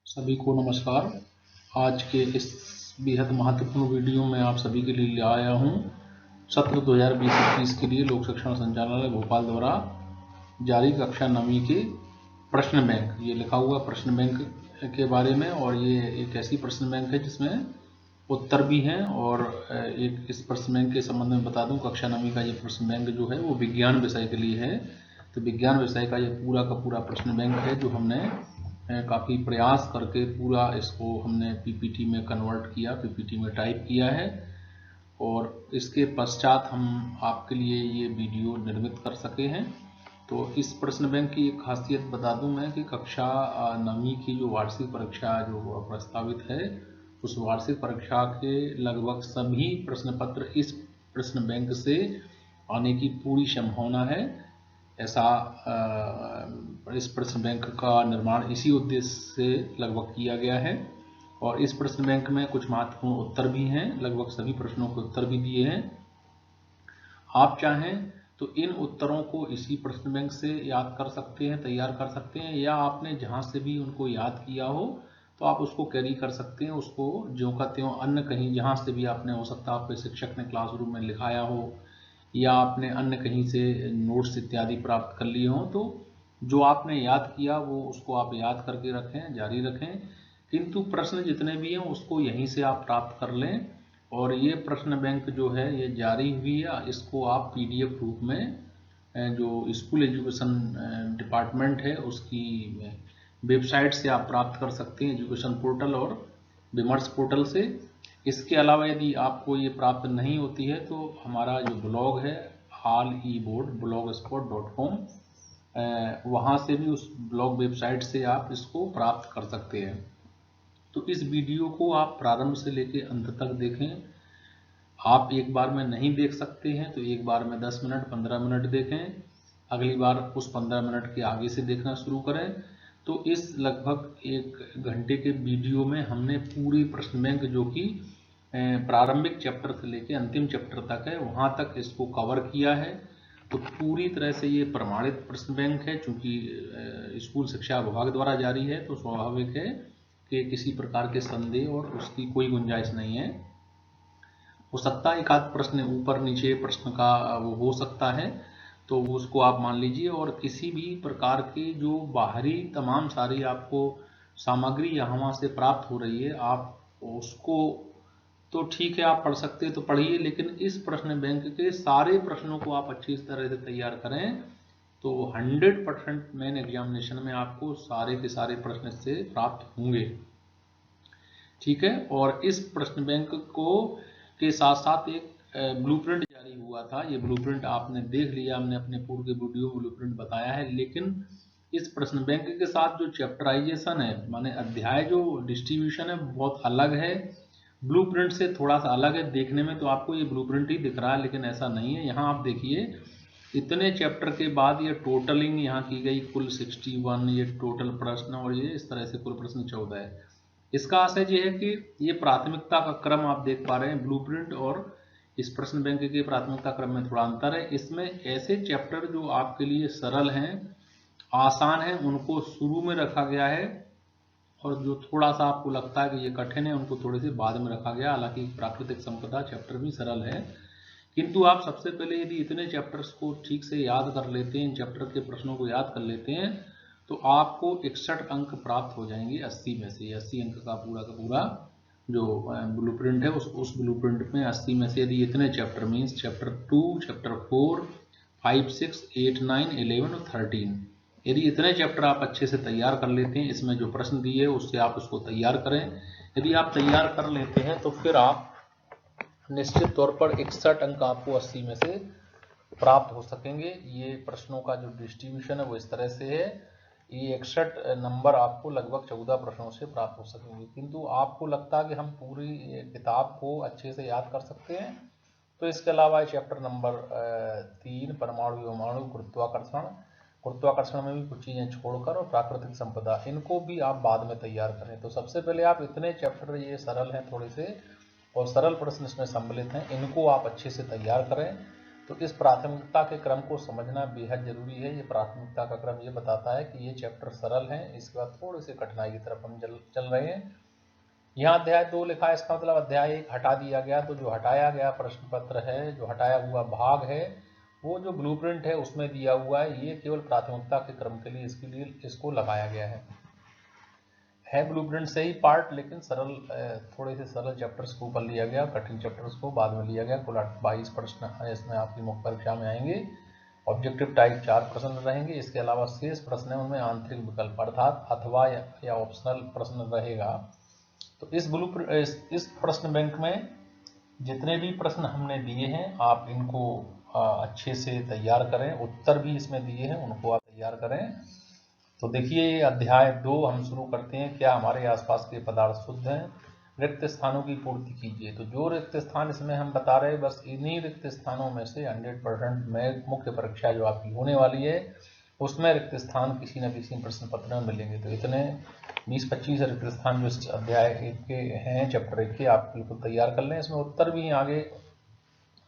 सभी को नमस्कार। आज के इस बेहद महत्वपूर्ण वीडियो में आप सभी के लिए ले आया हूँ सत्र 2020-21 के लिए लोक शिक्षण संचालनालय भोपाल द्वारा जारी कक्षा 9वीं के प्रश्न बैंक। ये लिखा हुआ प्रश्न बैंक के बारे में, और ये एक ऐसी प्रश्न बैंक है जिसमें उत्तर भी हैं। और एक इस प्रश्न बैंक के संबंध में बता दूं, कक्षा 9वीं का ये प्रश्न बैंक जो है वो विज्ञान विषय के लिए है। तो विज्ञान विषय का ये पूरा का पूरा प्रश्न बैंक है जो हमने काफ़ी प्रयास करके पूरा इसको हमने पीपीटी में कन्वर्ट किया, पीपीटी में टाइप किया है। और इसके पश्चात हम आपके लिए ये वीडियो निर्मित कर सके हैं। तो इस प्रश्न बैंक की एक खासियत बता दूं मैं कि कक्षा 9वीं की जो वार्षिक परीक्षा जो प्रस्तावित है, उस वार्षिक परीक्षा के लगभग सभी प्रश्न पत्र इस प्रश्न बैंक से आने की पूरी संभावना है। ऐसा इस प्रश्न बैंक का निर्माण इसी उद्देश्य से लगभग किया गया है। और इस प्रश्न बैंक में कुछ महत्वपूर्ण उत्तर भी हैं, लगभग सभी प्रश्नों के उत्तर भी दिए हैं। आप चाहें तो इन उत्तरों को इसी प्रश्न बैंक से याद कर सकते हैं, तैयार कर सकते हैं, या आपने जहां से भी उनको याद किया हो तो आप उसको कैरी कर सकते हैं, उसको ज्यों का त्यों अन्य कहीं जहां से भी आपने, हो सकता है आपके शिक्षक ने क्लासरूम में लिखाया हो या आपने अन्य कहीं से नोट्स इत्यादि प्राप्त कर लिए हों, तो जो आपने याद किया वो उसको आप याद करके रखें, जारी रखें। किंतु प्रश्न जितने भी हैं उसको यहीं से आप प्राप्त कर लें। और ये प्रश्न बैंक जो है ये जारी हुई है, इसको आप पीडीएफ रूप में जो स्कूल एजुकेशन डिपार्टमेंट है उसकी वेबसाइट से आप प्राप्त कर सकते हैं, एजुकेशन पोर्टल और विमर्श पोर्टल से। इसके अलावा यदि आपको ये प्राप्त नहीं होती है तो हमारा जो ब्लॉग है alleboard.blogspot.com, वहाँ से भी उस ब्लॉग वेबसाइट से आप इसको प्राप्त कर सकते हैं। तो इस वीडियो को आप प्रारंभ से लेकर अंत तक देखें। आप एक बार में नहीं देख सकते हैं तो एक बार में 10 मिनट 15 मिनट देखें, अगली बार उस 15 मिनट के आगे से देखना शुरू करें। तो इस लगभग 1 घंटे के वीडियो में हमने पूरी प्रश्न बैंक जो कि प्रारंभिक चैप्टर से लेकर अंतिम चैप्टर तक है वहाँ तक इसको कवर किया है। तो पूरी तरह से ये प्रमाणित प्रश्न बैंक है। चूँकि स्कूल शिक्षा विभाग द्वारा जारी है तो स्वाभाविक है कि किसी प्रकार के संदेह और उसकी कोई गुंजाइश नहीं है। हो सकता है एक आध प्रश्न ऊपर नीचे प्रश्न का वो हो सकता है, तो उसको आप मान लीजिए। और किसी भी प्रकार की जो बाहरी तमाम सारी आपको सामग्री यहाँ से प्राप्त हो रही है, आप उसको तो ठीक है आप पढ़ सकते हैं तो पढ़िए, लेकिन इस प्रश्न बैंक के सारे प्रश्नों को आप अच्छी तरह से तैयार करें तो 100% मेन एग्जामिनेशन में आपको सारे के सारे प्रश्न से प्राप्त होंगे। ठीक है। और इस प्रश्न बैंक को के साथ साथ एक ब्लूप्रिंट जारी हुआ था। ये ब्लूप्रिंट आपने देख लिया, हमने अपने पूर्व के वीडियो में ब्लूप्रिंट बताया है। लेकिन इस प्रश्न बैंक के साथ जो चैप्टराइजेशन है, माने अध्याय जो डिस्ट्रीब्यूशन है, बहुत अलग है। ब्लूप्रिंट से थोड़ा सा अलग है। देखने में तो आपको ये ब्लूप्रिंट ही दिख रहा है, लेकिन ऐसा नहीं है। यहाँ आप देखिए, इतने चैप्टर के बाद ये टोटलिंग यहाँ की गई, कुल 61 ये टोटल प्रश्न, और ये इस तरह से कुल प्रश्न 14 है। इसका आशय ये है कि ये प्राथमिकता का क्रम आप देख पा रहे हैं। ब्लूप्रिंट और इस प्रश्न बैंक के प्राथमिकता क्रम में थोड़ा अंतर है। इसमें ऐसे चैप्टर जो आपके लिए सरल हैं, आसान हैं, उनको शुरू में रखा गया है, और जो थोड़ा सा आपको लगता है कि ये कठिन है उनको थोड़े से बाद में रखा गया। हालांकि प्राकृतिक संपदा चैप्टर भी सरल है, किंतु आप सबसे पहले यदि इतने चैप्टर्स को ठीक से याद कर लेते हैं, इन चैप्टर के प्रश्नों को याद कर लेते हैं, तो आपको 61 अंक प्राप्त हो जाएंगे 80 में से। 80 अंक का पूरा जो ब्लूप्रिंट है, उस ब्लूप्रिंट में 80 में से यदि इतने चैप्टर मीन्स चैप्टर 2, चैप्टर 4, 5, 6, 8, 9, 11 और 13, यदि इतने चैप्टर आप अच्छे से तैयार कर लेते हैं, इसमें जो प्रश्न दिए उससे आप उसको तैयार करें। यदि आप तैयार कर लेते हैं तो फिर आप निश्चित तौर पर 61 अंक आपको 80 में से प्राप्त हो सकेंगे। ये प्रश्नों का जो डिस्ट्रीब्यूशन है वो इस तरह से है। ये 61 नंबर आपको लगभग 14 प्रश्नों से प्राप्त हो सकेंगे। किंतु आपको लगता है कि हम पूरी किताब को अच्छे से याद कर सकते हैं, तो इसके अलावा चैप्टर नंबर 3 परमाणु विमाणु गुरुत्वाकर्षण में भी कुछ चीजें छोड़कर, और प्राकृतिक संपदा, इनको भी आप बाद में तैयार करें। तो सबसे पहले आप इतने चैप्टर, ये सरल हैं थोड़े से और सरल प्रश्न इसमें सम्मिलित हैं, इनको आप अच्छे से तैयार करें। तो इस प्राथमिकता के क्रम को समझना बेहद जरूरी है। ये प्राथमिकता का क्रम ये बताता है कि ये चैप्टर सरल है, इसके बाद थोड़ी सी कठिनाई की तरफ हम चल रहे हैं। यहाँ अध्याय 2 लिखा है, इसका मतलब अध्याय 1 हटा दिया गया। तो जो हटाया गया प्रश्न पत्र है, जो हटाया हुआ भाग है, वो जो ब्लूप्रिंट है उसमें दिया हुआ है। ये केवल प्राथमिकता के क्रम के लिए इसको लगाया गया है ब्लूप्रिंट से ही पार्ट, लेकिन सरल थोड़े से सरल चैप्टर्स को ऊपर लिया गया, कठिन चैप्टर्स को बाद में लिया गया। कुल 22 प्रश्न इसमें आपकी मुख्य परीक्षा में आएंगे। ऑब्जेक्टिव टाइप 4 प्रश्न रहेंगे, इसके अलावा शेष प्रश्न है उनमें आंतरिक विकल्प अर्थात अथवा या ऑप्शनल प्रश्न रहेगा। तो इस प्रश्न बैंक में जितने भी प्रश्न हमने दिए हैं आप इनको अच्छे से तैयार करें। उत्तर भी इसमें दिए हैं, उनको आप तैयार करें। तो देखिए अध्याय 2 हम शुरू करते हैं। क्या हमारे आसपास के पदार्थ शुद्ध हैं? रिक्त स्थानों की पूर्ति कीजिए। तो जो रिक्त स्थान इसमें हम बता रहे हैं, बस इन्हीं रिक्त स्थानों में से 100% में मुख्य परीक्षा जो आपकी होने वाली है उसमें रिक्त स्थान किसी न किसी प्रश्न पत्र में मिलेंगे। तो इतने 20-25 रिक्त स्थान जो अध्याय 1 के हैं, चैप्टर 1 के, आप बिल्कुल तैयार कर लें। इसमें उत्तर भी आगे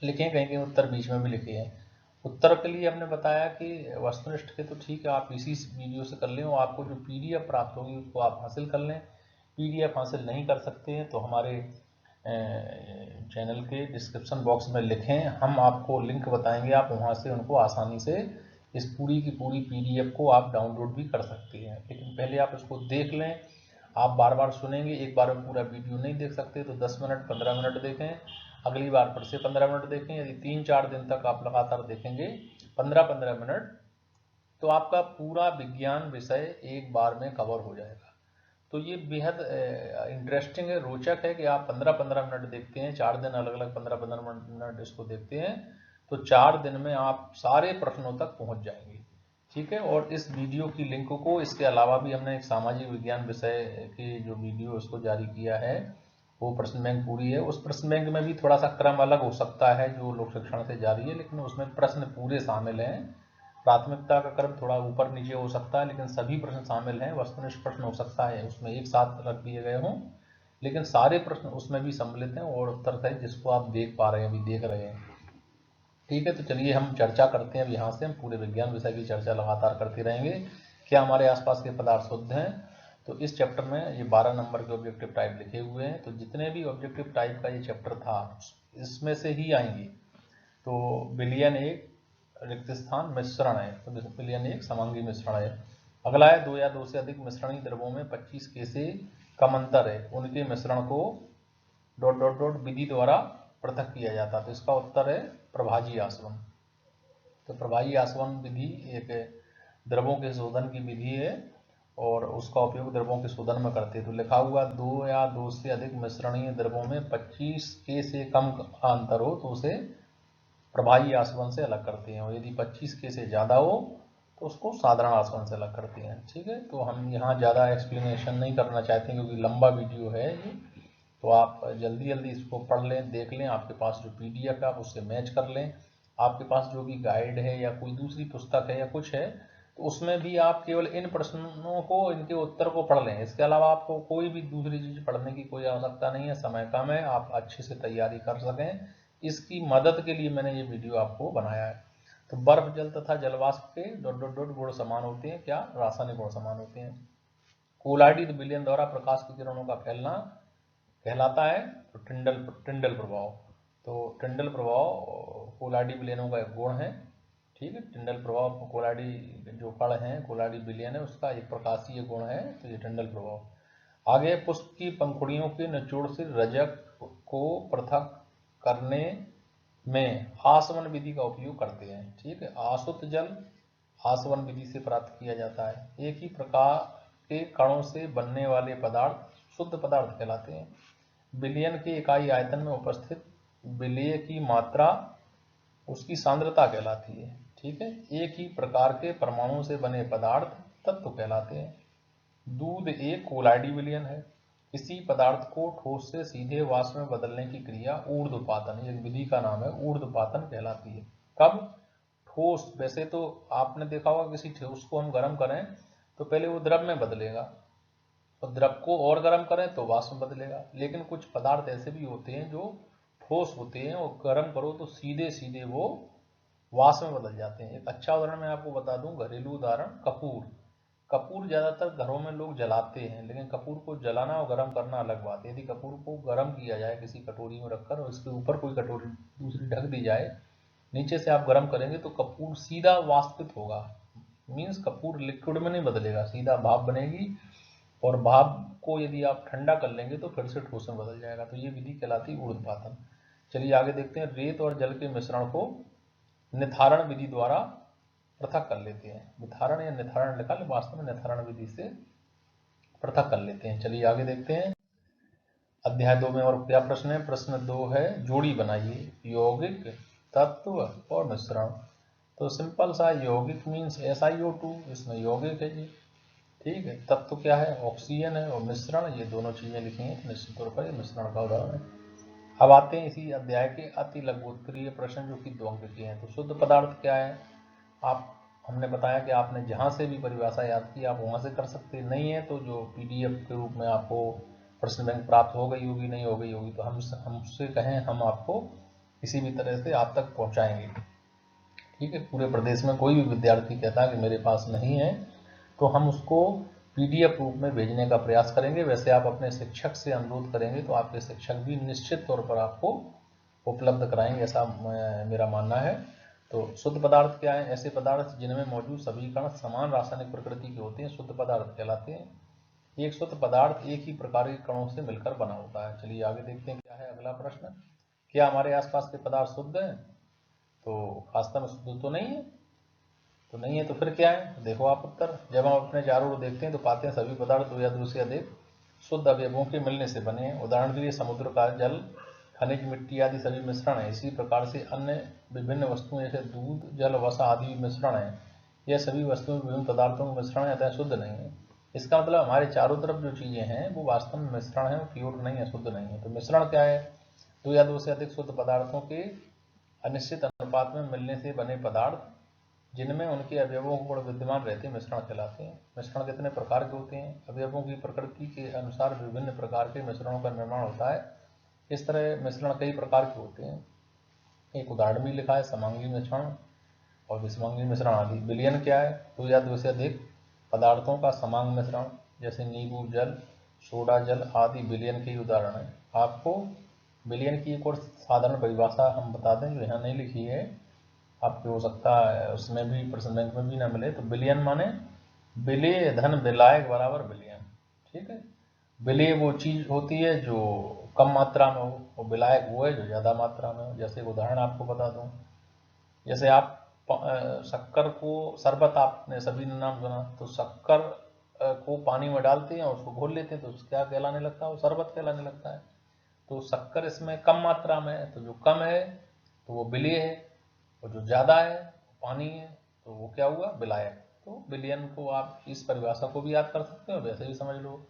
लिखे हैं, कहीं उत्तर बीच में भी लिखे हैं। उत्तर के लिए हमने बताया कि वस्तुनिष्ठ के तो ठीक है, आप इसी वीडियो से कर लें, और आपको जो PDF प्राप्त होगी उसको आप हासिल कर लें। PDF हासिल नहीं कर सकते हैं तो हमारे चैनल के डिस्क्रिप्शन बॉक्स में लिखें, हम आपको लिंक बताएंगे, आप वहां से उनको आसानी से इस पूरी की पूरी PDF को आप डाउनलोड भी कर सकते हैं। लेकिन पहले आप इसको देख लें। आप बार बार सुनेंगे, एक बार में पूरा वीडियो नहीं देख सकते, तो 10 मिनट 15 मिनट देखें, अगली बार फिर से 15 मिनट देखें। यदि 3-4 दिन तक आप लगातार देखेंगे 15-15 मिनट, तो आपका पूरा विज्ञान विषय एक बार में कवर हो जाएगा। तो ये बेहद इंटरेस्टिंग है, रोचक है कि आप 15-15 मिनट देखते हैं, 4 दिन अलग अलग 15-15 मिनट इसको देखते हैं, तो 4 दिन में आप सारे प्रश्नों तक पहुंच जाएंगे। ठीक है, और इस वीडियो की लिंक को, इसके अलावा भी हमने एक सामाजिक विज्ञान विषय की जो वीडियो उसको जारी किया है, वो प्रश्न बैंक पूरी है। उस प्रश्न बैंक में भी थोड़ा सा क्रम अलग हो सकता है जो लोक शिक्षण से जारी है, लेकिन उसमें प्रश्न पूरे शामिल हैं। प्राथमिकता का क्रम थोड़ा ऊपर नीचे हो सकता है, लेकिन सभी प्रश्न शामिल हैं। वस्तुनिष्ठ प्रश्न हो सकता है उसमें एक साथ रख दिए गए हों, लेकिन सारे प्रश्न उसमें भी सम्मिलित हैं और उत्तर सहित, जिसको आप देख पा रहे हैं, अभी देख रहे हैं। ठीक है, तो चलिए हम चर्चा करते हैं। अब यहाँ से हम पूरे विज्ञान विषय की चर्चा लगातार करते रहेंगे। क्या हमारे आसपास के पदार्थ शुद्ध हैं? तो इस चैप्टर में ये 12 नंबर के ऑब्जेक्टिव टाइप लिखे हुए हैं। तो जितने भी ऑब्जेक्टिव टाइप का ये चैप्टर था इसमें से ही आएंगे। तो विलयन एक रिक्त स्थान मिश्रण है, तो विलयन एक समांगी मिश्रण है। अगला है 2 या 2 से अधिक मिश्रणीय द्रवों में 25 के से कम अंतर है, उनके मिश्रण को ... विधि द्वारा पृथक किया जाता है। तो इसका उत्तर है प्रभाजी आसवन। तो प्रभाजी आसवन विधि एक द्रवों के शोधन की विधि है और उसका उपयोग द्रवों के शोधन में करते हैं। तो लिखा हुआ 2 या 2 से अधिक मिश्रणीय द्रवों में 25 के से कम अंतर हो तो उसे प्रभावी आसवन से अलग करते हैं, और यदि 25 के से ज़्यादा हो तो उसको साधारण आसवन से अलग करते हैं। ठीक है, तो हम यहाँ ज़्यादा एक्सप्लेनेशन नहीं करना चाहते क्योंकि लंबा वीडियो है ये, तो आप जल्दी जल्दी इसको पढ़ लें, देख लें। आपके पास जो PDF है आप उससे मैच कर लें। आपके पास जो भी गाइड है या कोई दूसरी पुस्तक है या कुछ है, तो उसमें भी आप केवल इन प्रश्नों को, इनके उत्तर को पढ़ लें। इसके अलावा आपको कोई भी दूसरी चीज़ पढ़ने की कोई आवश्यकता नहीं है, समय कम है, आप अच्छे से तैयारी कर सकें। इसकी मदद के लिए मैंने ये वीडियो आपको बनाया है। तो बर्फ, जल तथा जलवाष्प के ... गुण समान होते हैं। क्या? रासायनिक गुण समान होते हैं। कोलाइडिक विलयन द्वारा प्रकाश की किरणों का फैलना कहलाता है तो टिंडल प्रभाव। तो टिंडल प्रभाव कोलाइडी विलयनों का एक गुण है। ठीक है, टिंडल प्रभाव कोलाइडी जो कण है, कोलाइडी विलयन है, उसका एक प्रकाशीय गुण है, तो ये टिंडल प्रभाव। आगे पुष्प की पंखुड़ियों के निचोड़ से रजक को पृथक करने में आसवन विधि का उपयोग करते हैं। ठीक है, आसुत जल आसवन विधि से प्राप्त किया जाता है। एक ही प्रकार के कणों से बनने वाले पदार्थ शुद्ध पदार्थ कहलाते हैं। विलयन के इकाई आयतन में उपस्थित विलेय की मात्रा उसकी सांद्रता कहलाती है। ठीक है, एक ही प्रकार के परमाणु से बने पदार्थ तत्व कहलाते हैं। दूध एक कोलाइडी विलयन है। किसी पदार्थ को ठोस से सीधे वाष्प में बदलने की क्रिया ऊर्ध्वपातन, एक विधि का नाम है, ऊर्ध्वपातन कहलाती है। कब? ठोस, वैसे तो आपने देखा होगा किसी ठोस को हम गर्म करें तो पहले वो द्रव में बदलेगा, और द्रव को और गर्म करें तो वाष्प में बदलेगा। लेकिन कुछ पदार्थ ऐसे भी होते हैं जो ठोस होते हैं और गर्म करो तो सीधे सीधे वो वाष्प में बदल जाते हैं। एक अच्छा उदाहरण मैं आपको बता दूं, घरेलू उदाहरण कपूर। कपूर ज़्यादातर घरों में लोग जलाते हैं, लेकिन कपूर को जलाना और गर्म करना अलग बात है। यदि कपूर को गर्म किया जाए किसी कटोरी में रखकर और इसके ऊपर कोई कटोरी दूसरी ढक दी जाए, नीचे से आप गर्म करेंगे तो कपूर सीधा वाष्पित होगा, मीन्स कपूर लिक्विड में नहीं बदलेगा, सीधा भाप बनेगी और भाप को यदि आप ठंडा कर लेंगे तो फिर से ठोस में बदल जाएगा। तो ये विधि कहलाती है ऊर्ध्वपातन। चलिए आगे देखते हैं। रेत और जल के मिश्रण को निथारण विधि द्वारा पृथक कर लेते हैं। निथारण या निथारण लिखा, वास्तव में निथारण विधि से पृथक कर लेते हैं। चलिए आगे देखते हैं। अध्याय 2 में और क्या प्रश्न है? प्रश्न 2 है, जोड़ी बनाइए यौगिक, तत्व और मिश्रण। तो सिंपल सा, यौगिक मीन्स SiO2, इसमें यौगिक है जी, ठीक है। तत्व क्या है? ऑक्सीजन है। और मिश्रण, ये दोनों चीजें लिखी हैं, निश्चित तौर पर मिश्रण का उदाहरण है। अब आते हैं इसी अध्याय के अति लघुत्तरीय प्रश्न जो कि 2 अंक के हैं। तो शुद्ध पदार्थ क्या है? आप, हमने बताया कि आपने जहाँ से भी परिभाषा याद की आप वहाँ से कर सकते, नहीं है तो जो PDF के रूप में आपको प्रश्न बैंक प्राप्त हो गई होगी, नहीं हो गई होगी तो हमसे कहें, हम आपको किसी भी तरह से आप तक पहुँचाएंगे, ठीक है। पूरे प्रदेश में कोई भी विद्यार्थी कहता है कि मेरे पास नहीं है तो हम उसको PDF रूप में भेजने का प्रयास करेंगे। वैसे आप अपने शिक्षक से अनुरोध करेंगे तो आपके शिक्षक भी निश्चित तौर पर आपको उपलब्ध कराएंगे, ऐसा मेरा मानना है। तो शुद्ध पदार्थ क्या है? ऐसे पदार्थ जिनमें मौजूद सभी कण समान रासायनिक प्रकृति के होते हैं शुद्ध पदार्थ कहलाते हैं। एक शुद्ध पदार्थ एक ही प्रकार के कणों से मिलकर बना होता है। चलिए आगे देखते हैं क्या है अगला प्रश्न। क्या हमारे आसपास के पदार्थ शुद्ध हैं? तो वास्तव में शुद्ध तो नहीं है। तो नहीं है तो फिर क्या है? तो देखो आप उत्तर। जब हम अपने चारों ओर देखते हैं तो पाते हैं सभी पदार्थ 2 या 2 से अधिक शुद्ध अवयवों के मिलने से बने हैं। उदाहरण के लिए समुद्र का जल, खनिज, मिट्टी आदि सभी मिश्रण है। इसी प्रकार से अन्य विभिन्न वस्तुएं जैसे दूध, जल, वसा आदि मिश्रण है। यह सभी वस्तुएं विभिन्न पदार्थों के मिश्रण है, अतः शुद्ध नहीं है। इसका मतलब हमारे चारों तरफ जो चीजें हैं वो वास्तव में मिश्रण है, प्योर नहीं है, शुद्ध नहीं है। तो मिश्रण क्या है? 2 या 2 से अधिक शुद्ध पदार्थों के अनिश्चित अनुपात में मिलने से बने पदार्थ जिनमें उनके अवयवों के गुण विद्यमान रहते हैं मिश्रण कहलाते हैं। मिश्रण कितने प्रकार के होते हैं? अवयवों की प्रकृति के अनुसार विभिन्न प्रकार के मिश्रणों का निर्माण होता है। इस तरह मिश्रण कई प्रकार के होते हैं। एक उदाहरण भी लिखा है, समांगी मिश्रण और विषमांगी मिश्रण आदि। विलयन क्या है? 2 या 2 से अधिक पदार्थों का समांग मिश्रण, जैसे नींबू जल, सोडा जल आदि विलयन के उदाहरण है। आपको विलयन की एक और साधारण परिभाषा हम बता दें जो यहाँ नहीं लिखी है, आपके हो सकता है उसमें भी प्रश्न बैंक में भी ना मिले। तो विलयन माने विलेय धन विलायक बराबर विलयन, ठीक है। विलेय वो चीज होती है जो कम मात्रा में हो और विलायक वो है जो ज्यादा मात्रा में हो। जैसे उदाहरण आपको बता दूं, जैसे आप शक्कर को, शरबत आपने सभी ने नाम सुना, तो शक्कर को पानी में डालते हैं और उसको घोल लेते हैं तो क्या कहलाने लगता है? वो शरबत कहलाने लगता है। तो शक्कर इसमें कम मात्रा में है, तो जो कम है तो वो विलेय है और जो ज़्यादा है पानी है तो वो क्या हुआ? विलायक। तो विलयन को आप इस परिभाषा को भी याद कर सकते हो, वैसे भी समझ लो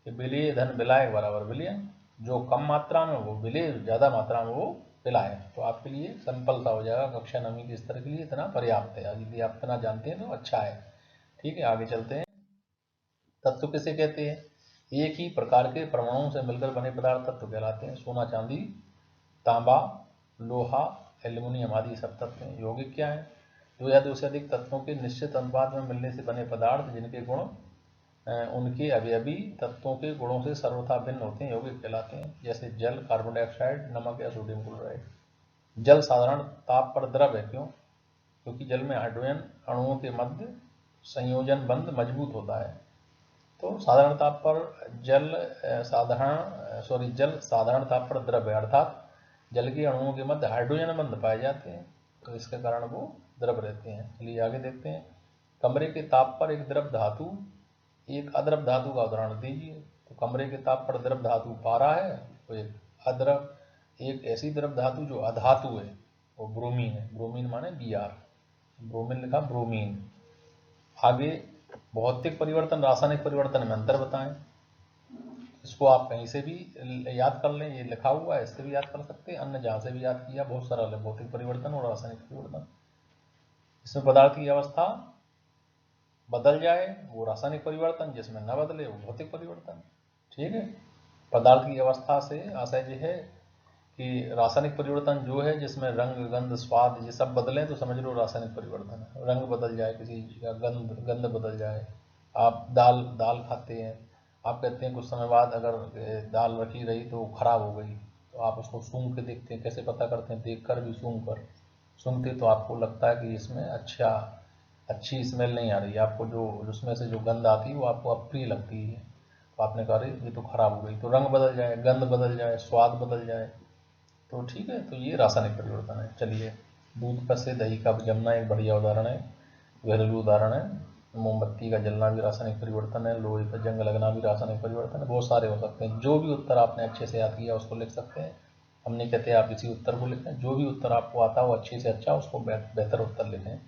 कि विलेय धन विलायक बराबर विलयन। जो कम मात्रा में वो विलेय, ज़्यादा मात्रा में वो विलायक। तो आपके लिए सिंपल सा हो जाएगा, कक्षा 9वीं के स्तर के लिए इतना पर्याप्त है। यदि आप इतना जानते हैं तो अच्छा है, ठीक है। आगे चलते हैं। तत्व किसे कहते हैं? एक ही प्रकार के परमाणुओं से मिलकर बने पदार्थ तत्व कहलाते हैं। सोना, चांदी, तांबा, लोहा, एल्यूमिनियम आदि सब तत्व हैं। यौगिक क्या है? 2 या 2 से अधिक तत्वों के निश्चित अनुपात में मिलने से बने पदार्थ जिनके गुण उनके अवयवी तत्वों के गुणों से सर्वथा भिन्न होते हैं, यौगिक कहलाते हैं। जैसे जल, कार्बन डाइऑक्साइड, नमक या सोडियम क्लोराइड। जल साधारण ताप पर द्रव है, क्यों? क्योंकि जल में हाइड्रोजन अणुओं के मध्य संयोजन बंध मजबूत होता है। तो साधारण ताप पर जल साधारण ताप पर द्रव है, अर्थात जल के अणुओं के मध्य हाइड्रोजन बंध पाए जाते हैं, तो इसके कारण वो द्रव रहते हैं। चलिए आगे देखते हैं। कमरे के ताप पर एक द्रव धातु एक अद्रव धातु का उदाहरण दीजिए। तो कमरे के ताप पर द्रव धातु पारा है, तो एक ऐसी द्रव धातु जो अधातु है वो ब्रोमीन है। ब्रोमीन माने Br, ब्रोमीन लिखा, ब्रोमीन। आगे भौतिक परिवर्तन, रासायनिक परिवर्तन में अंतर बताएं। इसको आप कहीं से भी याद कर लें, ये लिखा हुआ है, इससे भी याद कर सकते हैं, अन्य जहाँ से भी याद किया, बहुत सरल है। भौतिक परिवर्तन और रासायनिक परिवर्तन, इसमें पदार्थ की अवस्था बदल जाए वो रासायनिक परिवर्तन, जिसमें न बदले वो भौतिक परिवर्तन, ठीक है। पदार्थ की अवस्था से आशय यह है कि रासायनिक परिवर्तन जो है जिसमें रंग, गंध, स्वाद ये सब बदलें तो समझ लो रासायनिक परिवर्तन है। रंग बदल जाए किसी चीज़ का, गंध बदल जाए। आप दाल खाते हैं, आप कहते हैं कुछ समय बाद अगर दाल रखी रही तो खराब हो गई, तो आप उसको सूंघ के देखते हैं। कैसे पता करते हैं? देख कर भी, सूंघते तो आपको लगता है कि इसमें अच्छी स्मेल नहीं आ रही है। आपको जो उसमें से जो गंध आती है वो आपको अप्रिय लगती है, तो आपने कहा ये तो खराब हो गई। तो रंग बदल जाए, गंध बदल जाए, स्वाद बदल जाए, तो ठीक है, तो ये रासायनिक परिवर्तन है। चलिए, दूध का से दही का जमना एक बढ़िया उदाहरण है, घरेलू उदाहरण है। मोमबत्ती का जलना भी रासायनिक परिवर्तन है, लोहे पर जंग लगना भी रासायनिक परिवर्तन है। बहुत सारे हो सकते हैं। जो भी उत्तर आपने अच्छे से याद किया उसको लिख सकते हैं। हम नहीं कहते आप इसी उत्तर को लिखें, जो भी उत्तर आपको आता हो अच्छे से अच्छा उसको बेहतर उत्तर लिखें।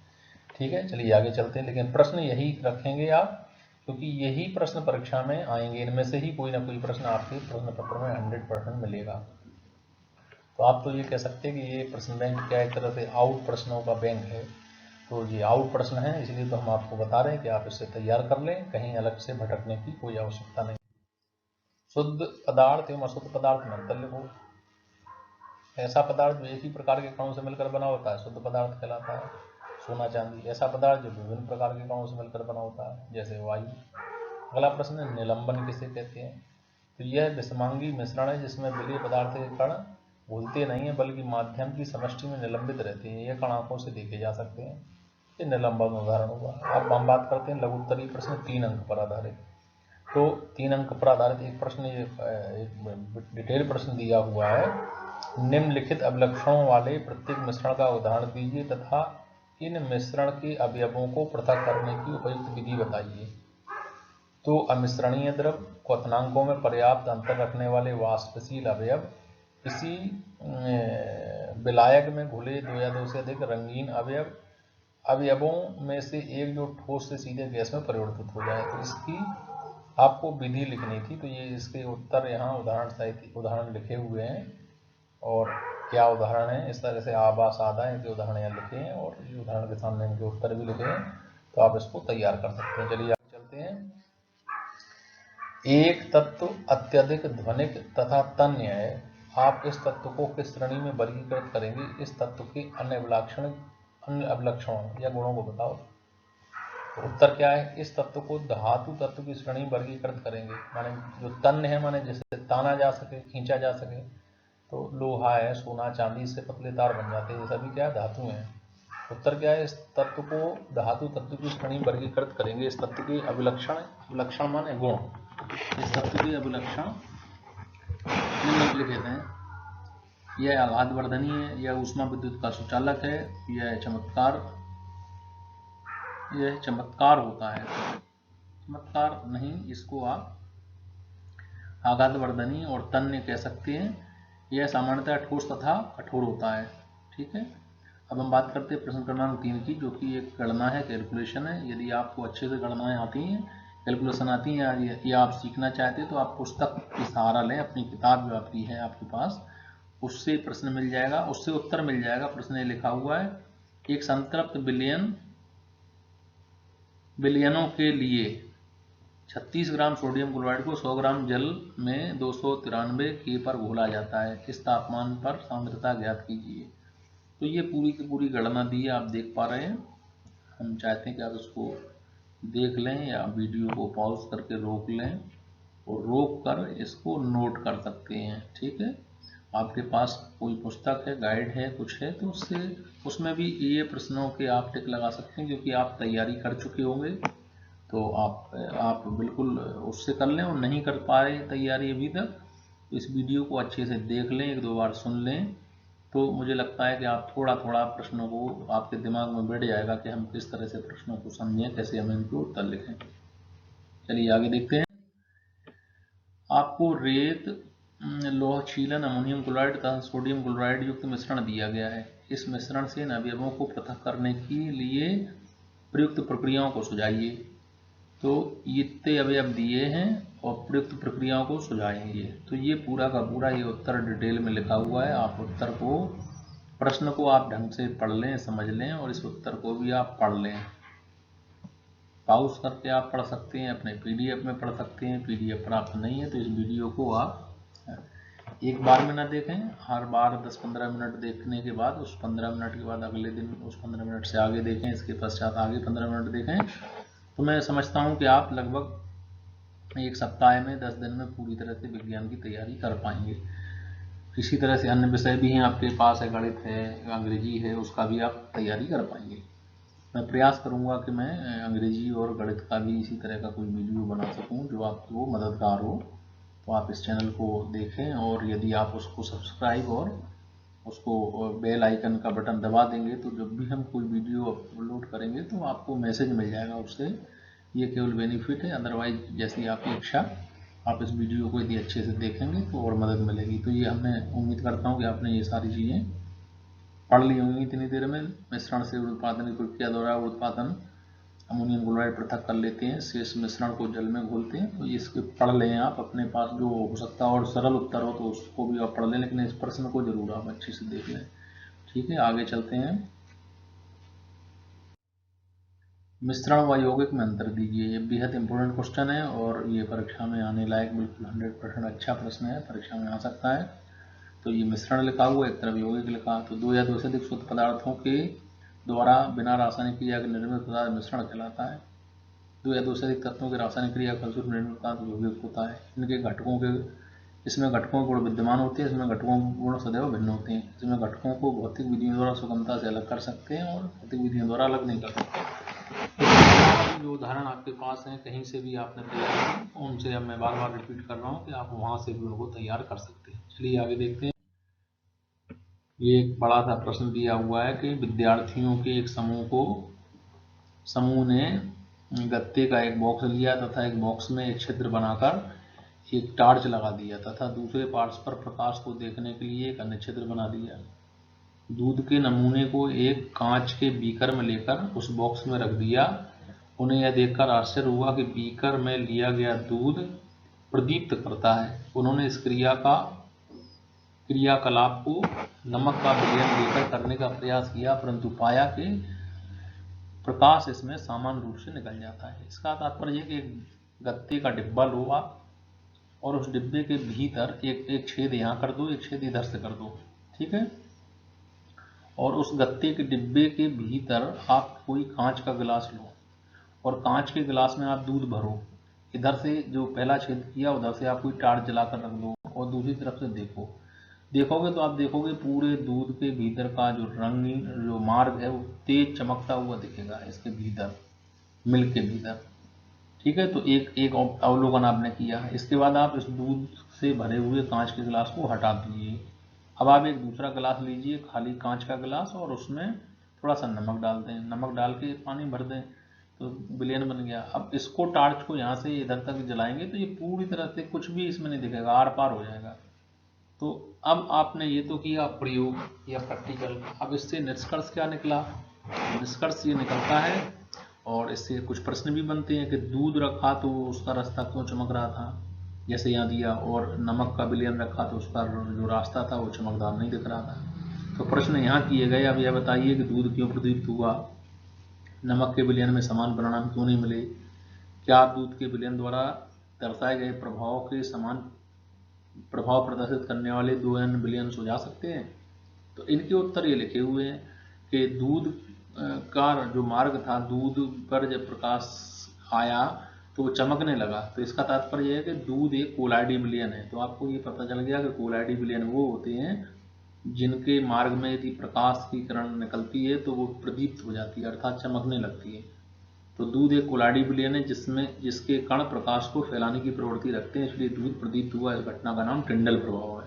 ठीक है, चलिए आगे चलते हैं। लेकिन प्रश्न यही रखेंगे आप, क्योंकि यही प्रश्न परीक्षा में आएंगे। इनमें से ही कोई ना कोई प्रश्न आपके प्रश्न पत्र में 100% मिलेगा। तो आप तो ये कह सकते हैं कि ये प्रश्न बैंक क्या एक तरह से आउट प्रश्नों का बैंक है। तो ये आउट प्रश्न है, इसलिए तो हम आपको बता रहे हैं कि आप इसे तैयार कर लें, कहीं अलग से भटकने की कोई आवश्यकता नहीं। शुद्ध पदार्थ एवं अशुद्ध पदार्थ में अंतर लिखो। ऐसा पदार्थ जो एक ही प्रकार के कणों से मिलकर बना होता है शुद्ध पदार्थ कहलाता है, सोना चांदी। ऐसा पदार्थ जो विभिन्न प्रकार के कणों से मिलकर बना होता है, जैसे वायु। अगला प्रश्न है, निलंबन किसे कहते हैं? तो यह विषमांगी मिश्रण है जिसमें विलेय पदार्थ के कण घुलते नहीं है बल्कि माध्यम की समष्टि में निलंबित रहते हैं। ये कण आंखों से देखे जा सकते हैं। ये निलंबन उदाहरण हुआ। अब हम बात करते हैं लघु उत्तरीय प्रश्न 3 अंक पर आधारित। तो 3 अंक पर आधारित एक प्रश्न, एक डिटेल प्रश्न दिया हुआ है। निम्नलिखित अभिलक्षणों वाले प्रत्येक मिश्रण का उदाहरण दीजिए तथा इन मिश्रण के अवयवों को पृथक करने की उपयुक्त विधि बताइए। तो अमिश्रणीय द्रव, क्वथनांकों में पर्याप्त अंतर रखने वाले वाष्पशील अवयव, किसी विलायक में घुले 2 या 2 से अधिक रंगीन अवयवों में से एक जो ठोस से सीधे गैस में परिवर्तित हो जाए। तो इसकी आपको विधि लिखनी थी। तो ये इसके उत्तर यहाँ उदाहरण लिखे हुए हैं। और क्या उदाहरण है, इस तरह से आभास आधा इनके उदाहरण यहाँ लिखे हैं और इस उदाहरण के सामने इनके उत्तर भी लिखे हैं। तो आप इसको तैयार कर सकते हैं। चलिए आगे चलते हैं। एक तत्व अत्यधिक ध्वनिक तथा तन्य है। आप इस तत्व को किस श्रेणी में वर्गीकृत करेंगे? इस तत्व के अन्य अभिलक्षणों या गुणों को बताओ। तो उत्तर क्या है? इस तत्व को धातु तत्व की श्रेणी में वर्गीकृत करेंगे। माने जो तन्य है, माने जिससे ताना जा सके, खींचा जा सके। तो लोहा है, सोना, चांदी से पतले तार बन जाते हैं। ये सभी क्या है? धातु हैं। उत्तर क्या है? इस तत्व को धातु तत्व की श्रेणी में वर्गीकृत करेंगे। इस तत्व के अभिलक्षण माने गुण। इस तत्व के अभिलक्षण निम्नलिखित हैं। यह आघातवर्धनी है, यह ऊष्मा विद्युत का सुचालक है, यह चमत्कार होता है। चमत्कार नहीं, इसको आप आघातवर्धनी और तन्य कह सकते हैं। यह सामान्यतः ठोस तथा कठोर होता है। ठीक है, अब हम बात करते हैं प्रश्न क्रमांक 3 की, जो कि एक गणना है, कैलकुलेशन है। यदि आपको अच्छे से गणनाएं आती हैं, कैलकुलेशन आती हैं या आप सीखना चाहते हैं तो आप पुस्तक की सहारा लें। अपनी किताब जो आपकी है आपके पास, उससे प्रश्न मिल जाएगा, उससे उत्तर मिल जाएगा। प्रश्न लिखा हुआ है, एक संतृप्त बिलियनों के लिए 36 ग्राम सोडियम क्लोराइड को 100 ग्राम जल में 293 K पर घोला जाता है। इस तापमान पर सांद्रता ज्ञात कीजिए। तो ये पूरी की पूरी गणना दी है, आप देख पा रहे हैं। हम चाहते हैं कि आप इसको देख लें या वीडियो को पॉज करके रोक लें और रोक कर इसको नोट कर सकते हैं। ठीक है, आपके पास कोई पुस्तक है, गाइड है, कुछ है, तो उसमें भी ये प्रश्नों के आप टिक लगा सकते हैं, क्योंकि आप तैयारी कर चुके होंगे। तो आप बिल्कुल उससे कर लें। और नहीं कर पाए तैयारी अभी तक, तो इस वीडियो को अच्छे से देख लें, 1-2 बार सुन लें। तो मुझे लगता है कि आप थोड़ा थोड़ा प्रश्नों को आपके दिमाग में बैठ जाएगा कि हम किस तरह से प्रश्नों को समझें, कैसे हम इनके उत्तर लिखें। चलिए आगे देखते हैं। आपको रेत, लोह छीलन, अमोनियम क्लोराइड तथा सोडियम क्लोराइड युक्त मिश्रण दिया गया है। इस मिश्रण से इन अवयवों को पृथक करने के लिए प्रयुक्त प्रक्रियाओं को सुझाइए। तो इतने अवयव दिए हैं और प्रयुक्त प्रक्रियाओं को सुझाएंगे। तो ये पूरा का पूरा ये उत्तर डिटेल में लिखा हुआ है। आप उत्तर को, प्रश्न को आप ढंग से पढ़ लें, समझ लें, और इस उत्तर को भी आप पढ़ लें। पॉज करके आप पढ़ सकते हैं, अपने PDF में पढ़ सकते हैं। PDF प्राप्त नहीं है तो इस वीडियो को आप एक बार में ना देखें, हर बार 10-15 मिनट देखने के बाद उस 15 मिनट के बाद अगले दिन उस 15 मिनट से आगे देखें, इसके पश्चात आगे 15 मिनट देखें। तो मैं समझता हूँ कि आप लगभग एक सप्ताह में 10 दिन में पूरी तरह से विज्ञान की तैयारी कर पाएंगे। इसी तरह से अन्य विषय भी हैं आपके पास, है गणित है, अंग्रेजी है, उसका भी आप तैयारी कर पाएंगे। मैं प्रयास करूंगा कि मैं अंग्रेजी और गणित का भी इसी तरह का कोई वीडियो बना सकूं जो आपको मददगार हो। तो आप इस चैनल को देखें, और यदि आप उसको सब्सक्राइब और उसको बेल आइकन का बटन दबा देंगे तो जब भी हम कोई वीडियो अपलोड करेंगे तो आपको मैसेज मिल जाएगा उससे। ये केवल बेनिफिट है, अदरवाइज जैसी आपकी इच्छा, आप इस वीडियो को यदि अच्छे से देखेंगे तो और मदद मिलेगी। तो ये हमने उम्मीद करता हूँ कि आपने ये सारी चीज़ें पढ़ ली होंगी इतनी देर में। मिश्रण से उत्पादन की प्रक्रिया द्वारा उत्पादन अमोनियम क्लोराइड पृथक कर लेते हैं, शेष मिश्रण को जल में घोलते हैं। तो इसके पढ़ लें आप, अपने पास जो हो सकता है और सरल उत्तर हो तो उसको भी आप पढ़ लें, लेकिन इस प्रश्न को जरूर आप अच्छे से देख लें। ठीक है, आगे चलते हैं। मिश्रण व यौगिक में अंतर दीजिए। ये बेहद इंपॉर्टेंट क्वेश्चन है और ये परीक्षा में आने लायक बिल्कुल 100% अच्छा प्रश्न है, परीक्षा में आ सकता है। तो ये मिश्रण लिखा हुआ, एक तरफ यौगिक लिखा, तो दो या दो से अधिक शुद्ध पदार्थों के द्वारा बिना रासायनिक क्रिया के निर्मित पदार्थ मिश्रण कहलाता है। दो या दो से अधिक तत्वों के रासायनिक क्रिया फलस्वरूप निर्मित पदार्थ यौगिक होता है। इनके घटकों के इसमें घटकों के गुण विद्यमान होते हैं, इसमें घटकों के गुण सदैव भिन्न होते हैं। इसमें घटकों को भौतिक विधियों द्वारा सुगमता से अलग कर सकते हैं और भौतिक विधियों द्वारा अलग नहीं कर सकते। जो उदाहरण आपके पास हैं कहीं से भी आपने तैयार किए, उनसे अब मैं बार बार रिपीट कर रहा हूँ कि आप वहाँ से भी उनको तैयार कर सकते हैं। चलिए आगे देखते हैं। ये एक बड़ा सा प्रश्न दिया हुआ है कि विद्यार्थियों के एक समूह ने गत्ते का एक बॉक्स लिया तथा एक बॉक्स में एक छिद्र बनाकर एक टार्च लगा दिया तथा दूसरे पार्श्व पर प्रकाश को देखने के लिए एक अन्य छिद्र बना दिया। दूध के नमूने को एक कांच के बीकर में लेकर उस बॉक्स में रख दिया। उन्हें यह देखकर आश्चर्य हुआ कि बीकर में लिया गया दूध प्रदीप्त करता है। उन्होंने इस क्रियाकलाप को नमक का विलयन लेकर करने का प्रयास किया, परंतु पाया कि प्रकाश इसमें सामान्य रूप से निकल जाता है। इसका तात्पर्य है कि गत्ते का डिब्बा लो आप, और उस डिब्बे के भीतर एक छेद यहाँ कर दो, एक छेद इधर से कर दो, ठीक है। और उस गत्ते के डिब्बे के भीतर आप कोई कांच का गिलास लो और कांच के गिलास में आप दूध भरो। इधर से जो पहला छेद किया उधर से आप कोई टार्च जलाकर रख दो और दूसरी तरफ से देखोगे तो आप देखोगे पूरे दूध के भीतर का जो रंगीन जो मार्ग है वो तेज चमकता हुआ दिखेगा इसके भीतर, मिल्क के भीतर, ठीक है। तो एक अवलोकन आपने किया। इसके बाद आप इस दूध से भरे हुए कांच के गिलास को हटा दीजिए। अब आप एक दूसरा गिलास लीजिए, खाली कांच का गिलास, और उसमें थोड़ा सा नमक डाल दें, नमक डाल के पानी भर दें, तो विलयन बन गया। अब इसको टार्च को यहाँ से इधर तक जलाएंगे तो ये पूरी तरह से कुछ भी इसमें नहीं दिखेगा, आर पार हो जाएगा। तो अब आपने ये तो किया प्रयोग या प्रैक्टिकल। अब इससे निष्कर्ष क्या निकला? निष्कर्ष ये निकलता है, और इससे कुछ प्रश्न भी बनते हैं कि दूध रखा तो उसका रास्ता क्यों चमक रहा था, जैसे यहाँ दिया, और नमक का विलयन रखा तो उसका जो रास्ता था वो चमकदार नहीं दिख रहा था। तो प्रश्न यहाँ किए गए। अब यह बताइए कि दूध क्यों प्रदीप्त हुआ, नमक के विलयन में समान परिणाम क्यों नहीं मिले, क्या आप दूध के विलयन द्वारा दर्शाए गए प्रभाव के समान प्रभाव प्रदर्शित करने वाले 2n विलयन सुझा सकते हैं? तो इनके उत्तर ये लिखे हुए हैं कि दूध का जो मार्ग था, दूध पर जब प्रकाश आया तो चमकने लगा। तो इसका तात्पर्य है कि दूध एक कोलाइडी विलयन है। तो आपको ये पता चल गया कि कोलाइडी विलयन वो होते हैं जिनके मार्ग में यदि प्रकाश की किरण निकलती है तो वो प्रदीप्त हो जाती है, अर्थात चमकने लगती है। तो दूध एक कोलाइडी विलयन है जिसके कण प्रकाश को फैलाने की प्रवृत्ति रखते हैं, इसलिए दूध प्रदीप्त हुआ। इस घटना का नाम टिंडल प्रभाव है।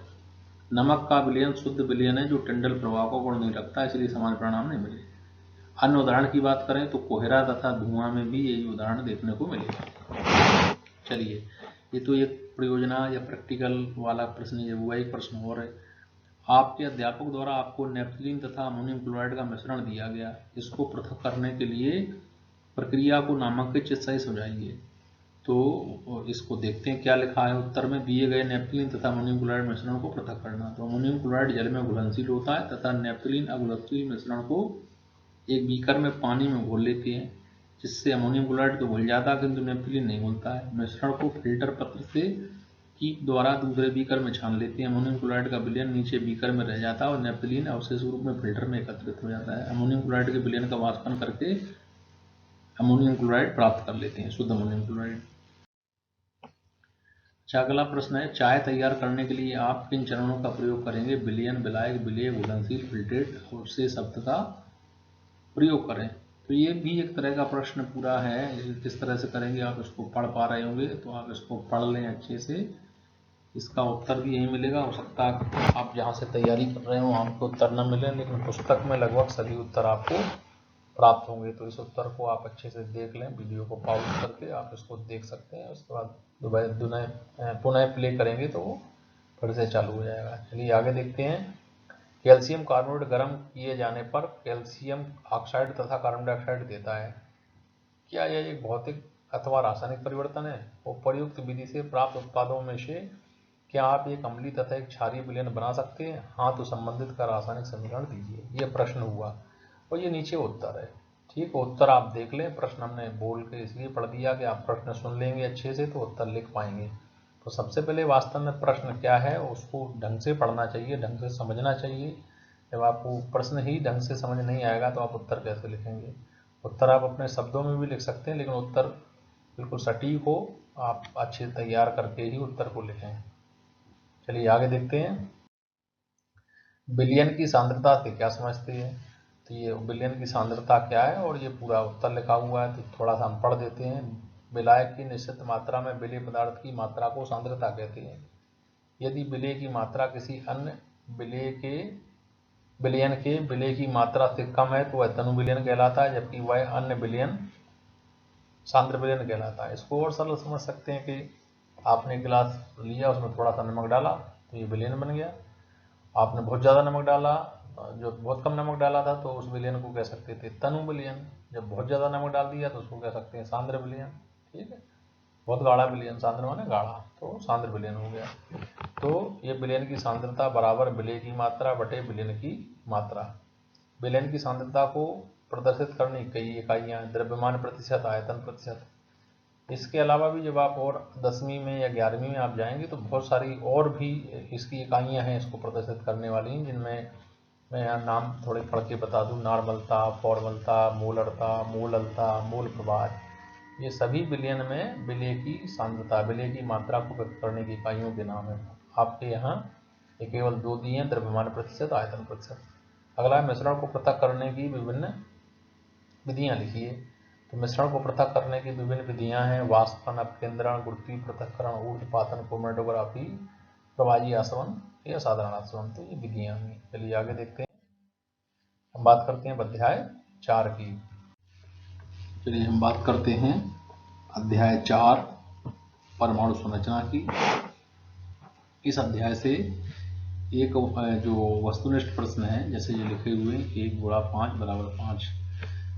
नमक का विलयन शुद्ध विलयन है जो टिंडल प्रभाव का गुण नहीं रखता, इसलिए समान परिणाम नहीं मिले। अन्य उदाहरण की बात करें तो कोहरा तथा धुआं में भी यही उदाहरण देखने को मिलेगा। चलिए, ये तो एक प्रयोजना या प्रैक्टिकल वाला प्रश्न हुआ। एक प्रश्न और है, आपके अध्यापक द्वारा आपको नेपथलीन तथा अमोनियम क्लोराइड का मिश्रण दिया गया। इसको पृथक करने के लिए प्रक्रिया को नामांकित से सुझाइए। तो इसको देखते हैं क्या लिखा है उत्तर में। दिए गए नेपथलीन तथा अमोनियम क्लोराइड मिश्रण को पृथक करना। तो अमोनियम क्लोराइड जल में घुलनशील होता है तथा नेपथलीन अघुलनशील मिश्रण को एक बीकर में पानी में घोल लेते हैं, जिससे अमोनियम क्लोराइड तो घुल जाता है किंतु नेपथलीन नहीं घुलता है। मिश्रण को फिल्टर पत्र से की द्वारा दूसरे बीकर में छान लेते हैं। अमोनियम क्लोराइड का विलयन नीचे बीकर में रह जाता है और नेपथलीन अवशेष रूप में फिल्टर में एकत्रित हो जाता है। अमोनियम क्लोराइड के विलयन का वाष्पन करके अमोनियम क्लोराइड प्राप्त कर लेते हैं, शुद्ध अमोनियम क्लोराइड। अच्छा, अगला प्रश्न है, चाय तैयार करने के लिए आप किन चरणों का प्रयोग करेंगे? विलयन, विलायक, विलेय, घुलनशील, फिल्ट्रेट और से शब्द का प्रयोग करें। तो ये भी एक तरह का प्रश्न पूरा है, किस तरह से करेंगे आप इसको पढ़ पा रहे होंगे तो आप इसको पढ़ लें अच्छे से, इसका उत्तर भी यही मिलेगा। हो सकता है आप जहाँ से तैयारी कर रहे हो आपको उत्तर न मिले, लेकिन पुस्तक में लगभग सभी उत्तर आपको प्राप्त होंगे। तो इस उत्तर को आप अच्छे से देख लें, वीडियो को पॉज करके आप इसको देख सकते हैं। उसके बाद पुनः प्ले करेंगे तो वो फिर से चालू हो जाएगा। चलिए आगे देखते हैं। कैल्शियम कार्बोनेट गर्म किए जाने पर कैल्शियम ऑक्साइड तथा कार्बन डाइऑक्साइड देता है। क्या यह एक भौतिक अथवा रासायनिक परिवर्तन है? उपर्युक्त विधि से प्राप्त उत्पादों में से क्या आप एक अम्लीय तथा एक क्षारीय विलयन बना सकते हैं? हाँ, तो संबंधित का रासायनिक समीकरण दीजिए। ये प्रश्न हुआ और ये नीचे उत्तर है। ठीक, उत्तर आप देख लें। प्रश्न हमने बोल के इसलिए पढ़ दिया कि आप प्रश्न सुन लेंगे अच्छे से तो उत्तर लिख पाएंगे। तो सबसे पहले वास्तव में प्रश्न क्या है उसको ढंग से पढ़ना चाहिए, ढंग से समझना चाहिए। जब आपको प्रश्न ही ढंग से समझ नहीं आएगा तो आप उत्तर कैसे लिखेंगे? उत्तर आप अपने शब्दों में भी लिख सकते हैं, लेकिन उत्तर बिल्कुल सटीक हो, आप अच्छे तैयार करके ही उत्तर को लिखें। चलिए आगे देखते हैं। विलयन की सांद्रता से क्या समझते हैं? तो ये विलयन की सांद्रता क्या है और ये पूरा उत्तर लिखा हुआ है, तो थोड़ा सा हम पढ़ देते हैं। विलायक की निश्चित मात्रा में विलेय पदार्थ की मात्रा को सांद्रता कहते हैं। यदि विलेय की मात्रा किसी अन्य विलयन के विलेय की मात्रा से कम है तो वह तनु विलयन कहलाता है, जबकि वह अन्य विलयन सांद्र विलयन कहलाता है। इसको और सरल समझ सकते हैं कि आपने गिलास लिया, उसमें थोड़ा सा नमक डाला तो ये विलयन बन गया। आपने बहुत ज़्यादा नमक डाला, जो बहुत कम नमक डाला था तो उस विलयन को कह सकते थे तनु विलयन। जब बहुत ज़्यादा नमक डाल दिया तो उसको कह सकते हैं सांद्र विलयन। ठीक है, बहुत गाढ़ा विलयन, सांद्र माने गाढ़ा, तो सांद्र विलयन हो गया। तो ये विलयन की सांद्रता बराबर विलेय की मात्रा बटे विलयन की मात्रा। विलयन की सांद्रता को प्रदर्शित करने की कई इकाइयाँ, द्रव्यमान प्रतिशत, आयतन प्रतिशत। इसके अलावा भी जब आप और 10वीं में या 11वीं में आप जाएंगे तो बहुत सारी और भी इसकी इकाइयाँ हैं इसको प्रदर्शित करने वाली, जिनमें मैं यहाँ नाम थोड़े पढ़ के बता दूँ। नॉर्मलता, फॉर्मलता, मोलरता, मोललता, मोल प्रवाह, ये सभी विलयन में विलेय की सांद्रता, विलेय की मात्रा को व्यक्त करने की इकाइयों के नाम है। आपके यहाँ ये केवल 2 दिए हैं, द्रव्यमान प्रतिशत, आयतन प्रतिशत। अगला है मिश्रण को पृथक करने की विभिन्न विधियाँ लिखिए। तो मिश्रण को पृथक करने की विभिन्न विधियाँ हैं वाष्पन, अपकेंद्रण, गुरुत्वीय पृथक्करण, ऊर्ध्वपातन, क्रोमेटोग्राफी, प्रवाही आसवन या साधारण आसवन। तो ये विधियाँ हैं। चलिए आगे देखते हैं। हम बात करते हैं अध्याय 4 की। चलिए हम बात करते हैं अध्याय 4 परमाणु संरचना की। इस अध्याय से एक जो वस्तुनिष्ठ प्रश्न है, जैसे ये लिखे हुए 1 गुणा 5 बराबर 5,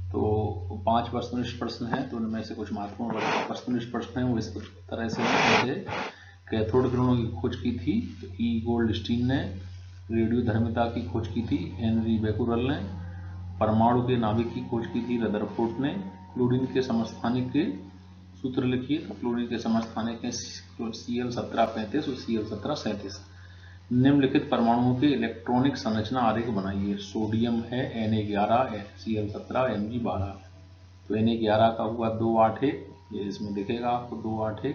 तो 5 वस्तुनिष्ठ प्रश्न हैं। तो उनमें से कुछ महत्वपूर्ण वस्तुनिष्ठ प्रश्न हैं वो इस तरह से हैं। जैसे कैथोड किरणों की खोज की थी तो ई गोल्डस्टीन ने, रेडियो धर्मिता की खोज की थी हेनरी बेकुरल ने, परमाणु के नाभिक की खोज की थी रदरफोर्ड ने, क्लोरीन के समस्थानिक के सूत्र लिखिए। तो क्लोरीन के समस्थानिक हैं Cl1735 और Cl1737। निम्नलिखित परमाणुओं के इलेक्ट्रॉनिक संरचना आरेख बनाइए। सोडियम है Na11, Cl17, Mg12। तो Na11 का हुआ 281, ये इसमें दिखेगा आपको 281,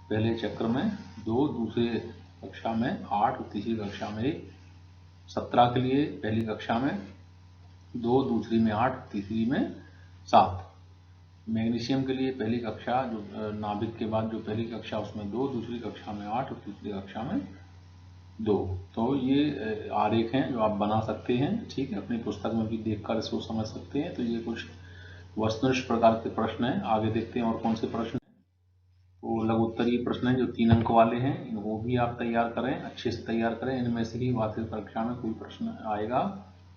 पहले चक्र में 2, दूसरे कक्षा में 8 और तीसरी कक्षा में 1। 17 के लिए पहली कक्षा में 2, दूसरी में 8, तीसरी में 7। मैग्नीशियम के लिए पहली कक्षा जो नाभिक के बाद जो पहली कक्षा उसमें 2, दूसरी कक्षा में 8 और तीसरी कक्षा में 2। तो ये आरेख हैं जो आप बना सकते हैं। ठीक है, अपनी पुस्तक में भी देखकर इसको समझ सकते हैं। तो ये कुछ वस्तुनिष्ठ प्रकार के प्रश्न हैं। आगे देखते हैं और कौन से प्रश्न हैं। तो लघु उत्तरीय प्रश्न हैं जो 3 अंक वाले हैं, इनको भी आप तैयार करें, अच्छे से तैयार करें। इनमें से ही वार्षिक परीक्षा में कोई प्रश्न आएगा।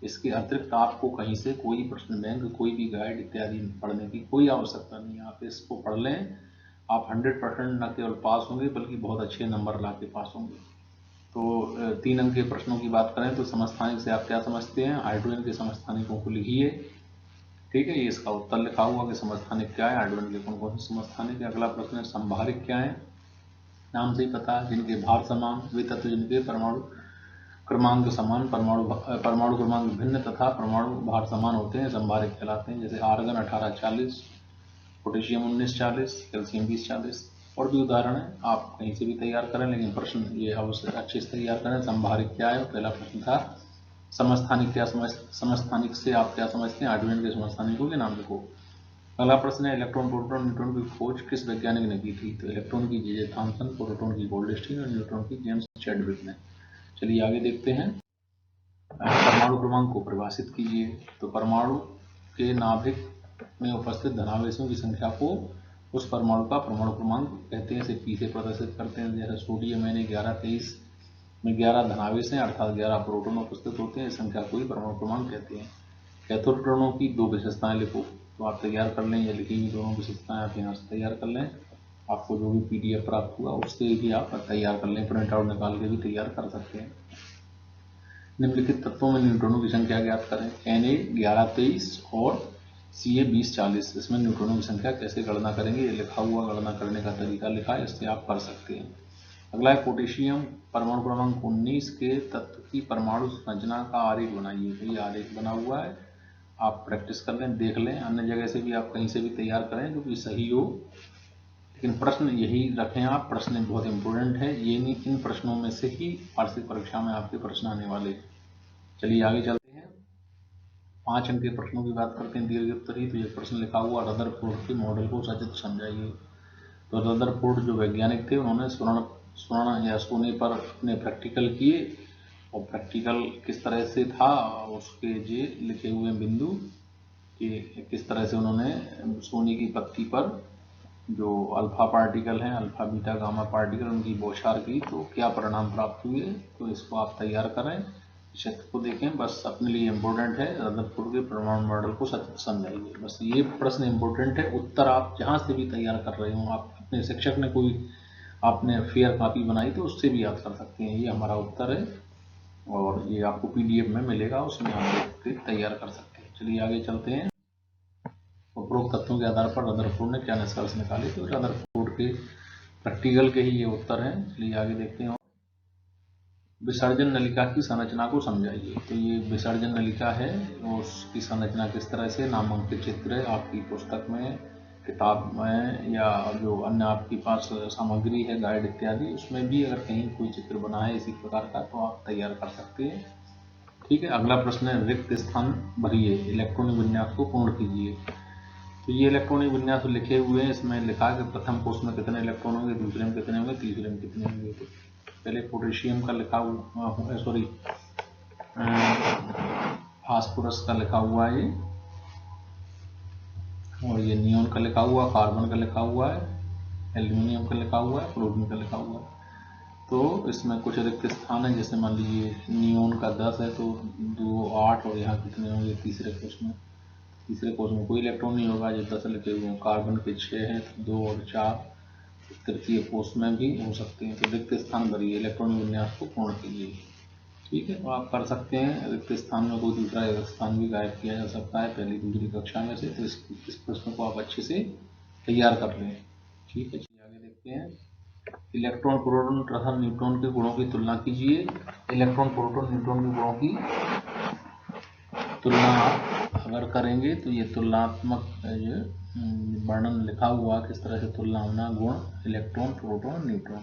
इसके अतिरिक्त आपको कहीं से कोई प्रश्न बैंक, कोई भी गाइड इत्यादि पढ़ने की कोई आवश्यकता नहीं है। आप इसको पढ़ लें, आप 100% न केवल पास होंगे बल्कि बहुत अच्छे नंबर ला के पास होंगे। तो 3 अंक के प्रश्नों की बात करें तो समस्थानिक से आप क्या समझते हैं? हाइड्रोजन के समस्थानिकों को लिखिए। ठीक है, ये इसका उत्तर लिखा हुआ कि समस्थानिक क्या है, हाइड्रोजन के कौन कौन से समस्थानिक है। अगला प्रश्न है संभारिक क्या है? नाम से ही पता, जिनके भार समान, वे तत्व जिनके परमाणु क्रमांक समान, परमाणु क्रमांक भिन्न तथा परमाणु भार समान होते हैं, संभारित कहलाते हैं। जैसे आर्गन 1840, पोटेशियम 1940, कैल्शियम 2040। और भी उदाहरण है, आप कहीं से भी तैयार करें, लेकिन प्रश्न ये अवश्य अच्छे से तैयार करें। संभारित क्या है? पहला प्रश्न था समस्थानिक क्या समस्थानिक से आप क्या समझते हैं? हाइड्रोजन के समस्थानिकों के नाम लिखो। अगला प्रश्न है इलेक्ट्रॉन, प्रोटॉन, न्यूट्रॉन की खोज किस वैज्ञानिक ने की थी? तो इलेक्ट्रॉन की जे थॉमसन, प्रोटॉन की गोल्डस्टीन और न्यूट्रॉन की जेम्स चैडविक ने। चलिए आगे देखते हैं। परमाणु क्रमांक को परिभाषित कीजिए। तो परमाणु के नाभिक में उपस्थित धनावेशों की संख्या को उस परमाणु का परमाणु क्रमांक कहते हैं। इसे पी से प्रदर्शित करते हैं। जैसे सोडियम Na1123 में 11 धनावेश हैं, अर्थात 11 प्रोटॉन उपस्थित होते हैं। इस संख्या को ही परमाणु क्रमांक कहते हैं। कैथोड किरणों की 2 विशेषताएं लिखो। तो आप तैयार कर लें, या लिखी हुई दोनों विशेषताएं आप यहाँ से तैयार कर लें। आपको जो भी PDF प्राप्त हुआ उससे भी आप तैयार कर लें, प्रिंट आउट निकाल के भी तैयार कर सकते हैं। निम्नलिखित तत्वों में न्यूट्रॉनों की संख्या ज्ञात करें। Na1123 और Ca2040। इसमें न्यूट्रॉनों की संख्या कैसे गणना करेंगे? ये लिखा हुआ गणना करने का तरीका लिखा है, इससे आप कर सकते हैं। अगला है पोटेशियम, परमाणु क्रमांक 19 के तत्व की परमाणु संरचना का आरेख बनाइए। तो ये आरेख बना हुआ है, आप प्रैक्टिस कर लें, देख लें, अन्य जगह से भी आप कहीं से भी तैयार करें जो कि सही हो, लेकिन प्रश्न यही रखें आप। प्रश्न बहुत इंपॉर्टेंट है, ये नहीं इन प्रश्नों में से ही वार्षिक परीक्षा में आपके प्रश्न आने वाले हैं। चलिए आगे चलते हैं। 5 अंक के प्रश्नों की बात करते हैं। दीर्घ उत्तरी। तो ये प्रश्न लिखा हुआ रदरफोर्ड के मॉडल को सचित्र समझाइए। तो रदरफोर्ड जो वैज्ञानिक थे, उन्होंने स्वर्ण या सोने पर अपने प्रैक्टिकल किए, और प्रैक्टिकल किस तरह से था उसके जे लिखे हुए बिंदु कि किस तरह से उन्होंने सोने की पत्ती पर जो अल्फा पार्टिकल हैं, अल्फा बीटा गामा पार्टिकल, उनकी बौछार की, तो क्या परिणाम प्राप्त हुए। तो इसको आप तैयार करें, क्षेत्र को देखें, बस अपने लिए इम्पोर्टेंट है। रदरफोर्ड के परमाणु मॉडल को सच समझाइए, बस ये प्रश्न इम्पोर्टेंट है। उत्तर आप जहाँ से भी तैयार कर रहे हो, आप अपने शिक्षक ने कोई आपने फेयर कॉपी बनाई तो उससे भी याद कर सकते हैं। ये हमारा उत्तर है, और ये आपको PDF में मिलेगा, उसमें आप देख के तैयार कर सकते हैं। चलिए आगे चलते हैं। उपरोक्त तथ्यों के आधार पर रदरफोर्ड ने क्या निष्कर्ष निकाले? तो रदरफोर्ड के प्रैक्टिकल के ही ये उत्तर हैं। चलिए आगे देखते हैं। विसर्जन नलिका की संरचना को समझाइए। तो ये विसर्जन नलिका है, उसकी संरचना किस तरह से, नामांकित चित्र है आपकी पुस्तक में, किताब में, या जो अन्य आपके पास सामग्री है, गाइड इत्यादि, उसमें भी अगर कहीं कोई चित्र बना है इसी प्रकार का तो आप तैयार कर सकते हैं। ठीक है। अगला प्रश्न है रिक्त स्थान भरिए, इलेक्ट्रॉनिक विन्यास को पूर्ण कीजिए। तो ये इलेक्ट्रॉनिक विन्यास लिखे हुए हैं, इसमें लिखा है कि प्रथम कोष में कितने इलेक्ट्रॉन होंगे, दूसरे में कितने होंगे, तीसरे में कितने होंगे। तो पहले पोटेशियम का लिखा हुआ, सॉरी फास्फोरस का लिखा हुआ है ये, और ये नियोन का लिखा हुआ, कार्बन का लिखा हुआ है, एल्यूमिनियम का लिखा हुआ है, क्लोरीन का लिखा हुआ है। तो इसमें कुछ रिक्त स्थान है, जैसे मान लीजिए नियोन का 10 है तो 2 8, और यहाँ कितने होंगे तीसरे कोष में। तीसरे कोष में कोई इलेक्ट्रॉन नहीं होगा, जो 10 लिखे हुए हैं। कार्बन के 6 हैं तो 2 और 4, तृतीय कोष में भी हो सकते हैं। तो रिक्त स्थान भरिए, इलेक्ट्रॉनिक विन्यास को पूर्ण कीजिए। ठीक है, तो आप कर सकते हैं। रिक्त स्थान में कोई दूसरा स्थान भी गायब किया जा सकता है पहली दूसरी कक्षा में से। तो इस प्रश्न को आप अच्छे से तैयार कर लें। ठीक है, चलिए आगे देखते हैं। इलेक्ट्रॉन, प्रोटॉन तथा न्यूट्रॉन के गुणों की तुलना कीजिए। इलेक्ट्रॉन, प्रोटॉन, न्यूट्रॉन के गुणों की तुलना अगर करेंगे तो ये तुलनात्मक वर्णन लिखा हुआ, किस तरह से तुलना होना। गुण, इलेक्ट्रॉन, प्रोटॉन, न्यूट्रॉन।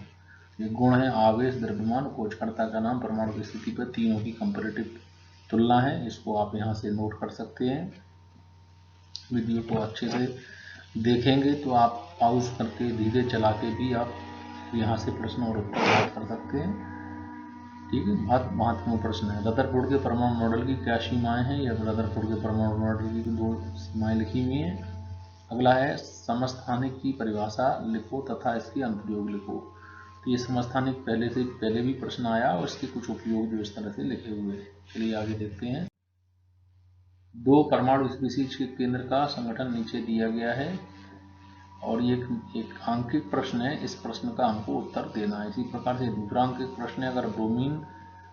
ये गुण है आवेश, द्रव्यमान, खोजकर्ता का नाम, परमाणु की स्थिति पर तीनों की कंपैरेटिव तुलना है। इसको आप यहाँ से नोट कर सकते हैं। वीडियो को अच्छे से देखेंगे तो आप पॉज करके धीरे चला के भी आप यहाँ से प्रश्न और उत्तर याद कर सकते हैं। ठीक है, बहुत महत्वपूर्ण प्रश्न है। रदरफोर्ड के परमाणु मॉडल की क्या सीमाएं हैं? या रदरफोर्ड के परमाणु मॉडल की 2 सीमाएं लिखी हुई हैं। अगला है समस्थानिक की परिभाषा लिखो तथा इसके अनुप्रयोग लिखो। तो ये समस्थानिक पहले भी प्रश्न आया, और इसके कुछ उपयोग जो इस तरह से लिखे हुए हैं। चलिए आगे देखते हैं। 2 परमाणु स्पीशीज के केंद्र का संगठन नीचे दिया गया है, और ये एक अंकित प्रश्न है। इस प्रश्न का हमको उत्तर देना है। इसी प्रकार से दूसरा अंकित प्रश्न है, अगर ब्रोमीन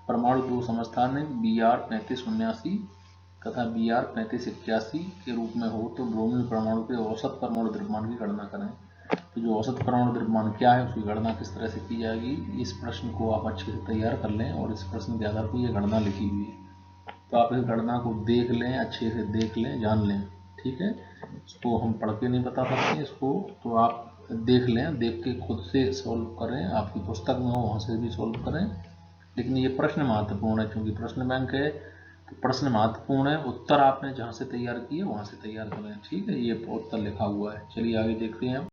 परमाणु 2 समस्थानिक Br3579 तथा Br3581 के रूप में हो तो ब्रोमीन परमाणु के औसत परमाणु द्रव्यमान की गणना करें। तो जो औसत परमाणु द्रव्यमान क्या है उसकी गणना किस तरह से की जाएगी, इस प्रश्न को आप अच्छे से तैयार कर लें और इस प्रश्न के आधार पर ये गणना लिखी हुई है। तो आप इस गणना को देख लें, अच्छे से देख लें, जान लें, ठीक है। इसको हम पढ़ के नहीं बता सकते इसको, तो आप देख लें, देख के खुद से सॉल्व करें, आपकी पुस्तक में हो वहाँ से भी सॉल्व करें। लेकिन ये प्रश्न महत्वपूर्ण है, क्योंकि प्रश्न बैंक है तो प्रश्न महत्वपूर्ण है। उत्तर आपने जहाँ से तैयार किए वहाँ से तैयार करें, ठीक है। ये उत्तर लिखा हुआ है। चलिए आगे देखते हैं।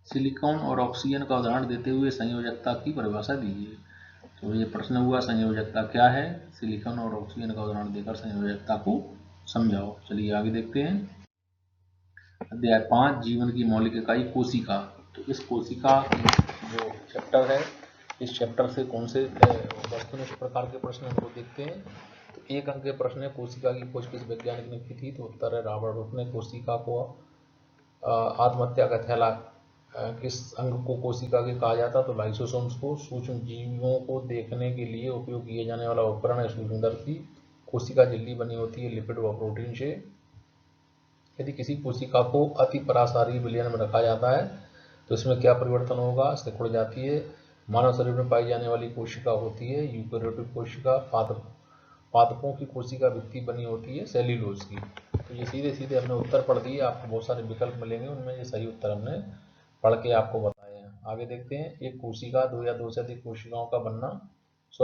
सिलिकॉन और ऑक्सीजन का उदाहरण देते हुए संयोजकता की परिभाषा दीजिए। तो ये प्रश्न हुआ, संयोजकता क्या है, सिलिकॉन और ऑक्सीजन का उदाहरण देकर संयोजकता को समझाओ। चलिए आगे देखते हैं। अध्याय 5, जीवन की मौलिक इकाई कोशिका। तो इस कोशिका जो चैप्टर है, इस चैप्टर से कौन से वस्तुनिष्ठ प्रकार के प्रश्न हमको देखते हैं। तो एक अंक के प्रश्न है, कोशिका की खोज किस वैज्ञानिक ने की थी। तो उत्तर है रॉबर्ट हुक ने। कोशिका को आत्महत्या का थैला किस अंग को कोशिका के कहा जाता। तो लाइसोसोम्स को। सूक्ष्म जीवों को देखने के लिए उपयोग किए जाने वाला उपकरण है सूक्ष्मदर्शी। कोशिका झिल्ली बनी होती है लिपिड व प्रोटीन से। यदि किसी कोशिका को अति परासारी विलयन में रखा जाता है तो इसमें क्या परिवर्तन होगा, सिकुड़ जाती है। मानव शरीर में पाई जाने वाली कोशिका होती है यूकेरियोटिक कोशिका। पादपों की कोशिका भित्ति बनी होती है सेल्यूलोज की। तो ये सीधे सीधे हमने उत्तर पढ़ दिए। आपको बहुत सारे विकल्प मिलेंगे, उनमें ये सही उत्तर हमने पढ़ के आपको बताए हैं। आगे देखते हैं। एक कोशिका दो या दो से अधिक कोशिकाओं का बनना,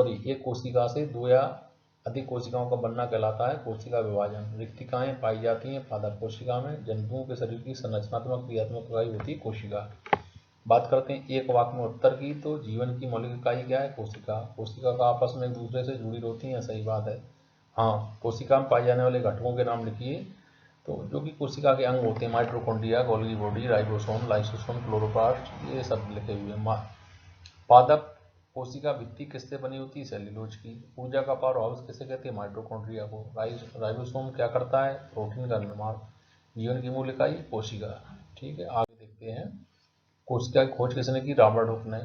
एक कोशिका से दो या अधिक कोशिकाओं का बनना कहलाता है कोशिका विभाजन। रिक्तिकाएं पाई जाती हैं पादप कोशिका में। जंतुओं के शरीर की संरचनात्मक क्रियात्मक इकाई होती है कोशिका। बात करते हैं एक वाक्य में उत्तर की। तो जीवन की मौलिक इकाई क्या है, कोशिका। कोशिका का आपस में एक दूसरे से जुड़ी होती हैं, सही बात है। हाँ, कोशिका में पाए जाने वाले घटकों के नाम लिखिए। तो जो कि कोशिका के अंग होते हैं, mitochondria, Golgi body, ribosome, lysosome, chloroplast, ये सब लिखे हुए हैं। पादप कोशिका भित्ति किससे बनी होती है, सेल्यूलोज की। ऊर्जा का पावर हाउस किसे कहते हैं, माइटोकॉन्ड्रिया को। राइबोसोम क्या करता है, प्रोटीन का निर्माण। जीवन की मूल इकाई कोशिका, ठीक है। आगे देखते हैं। कोशिका की खोज किसने की, रॉबर्ट हुक ने।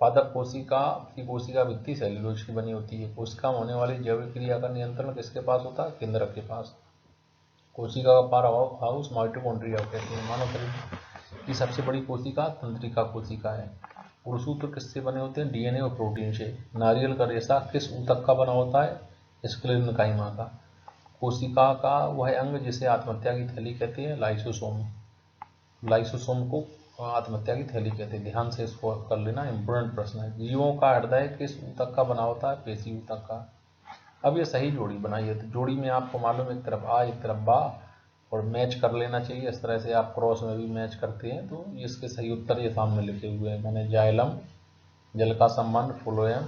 पादप कोशिका की कोशिका भित्ति सेल्यूलोज की बनी होती है। कोशिका में होने वाली जैविक क्रिया का नियंत्रण किसके पास होता है, केंद्रक के पास। कोशिका का पावर हाउस माइटोकॉन्ड्रिया कहते हैं। मानव शरीर की सबसे बड़ी कोशिका तंत्रिका कोशिका है। गुणसूत्र किससे बने होते हैं, डीएनए और प्रोटीन से। नारियल का रेशा किस ऊतक का बना होता है, स्क्लेरेन्काइमा का। कोशिका का वह अंग जिसे आत्महत्या की थैली कहते हैं, लाइसोसोम। लाइसोसोम को आत्महत्या की थैली कहते हैं। ध्यान से इसको कर लेना, इंपोर्टेंट प्रश्न है। जीवों का हृदय किस ऊतक का बना होता है, पेशी ऊतक का। अब ये सही जोड़ी बनाई है। तो जोड़ी में आपको मालूम है एक तरफ आ एक तरफ बा, और मैच कर लेना चाहिए। इस तरह से आप क्रॉस में भी मैच करते हैं। तो इसके सही उत्तर ये सामने लिखे हुए हैं मैंने। जाइलम जल का संबंध, फ्लोएम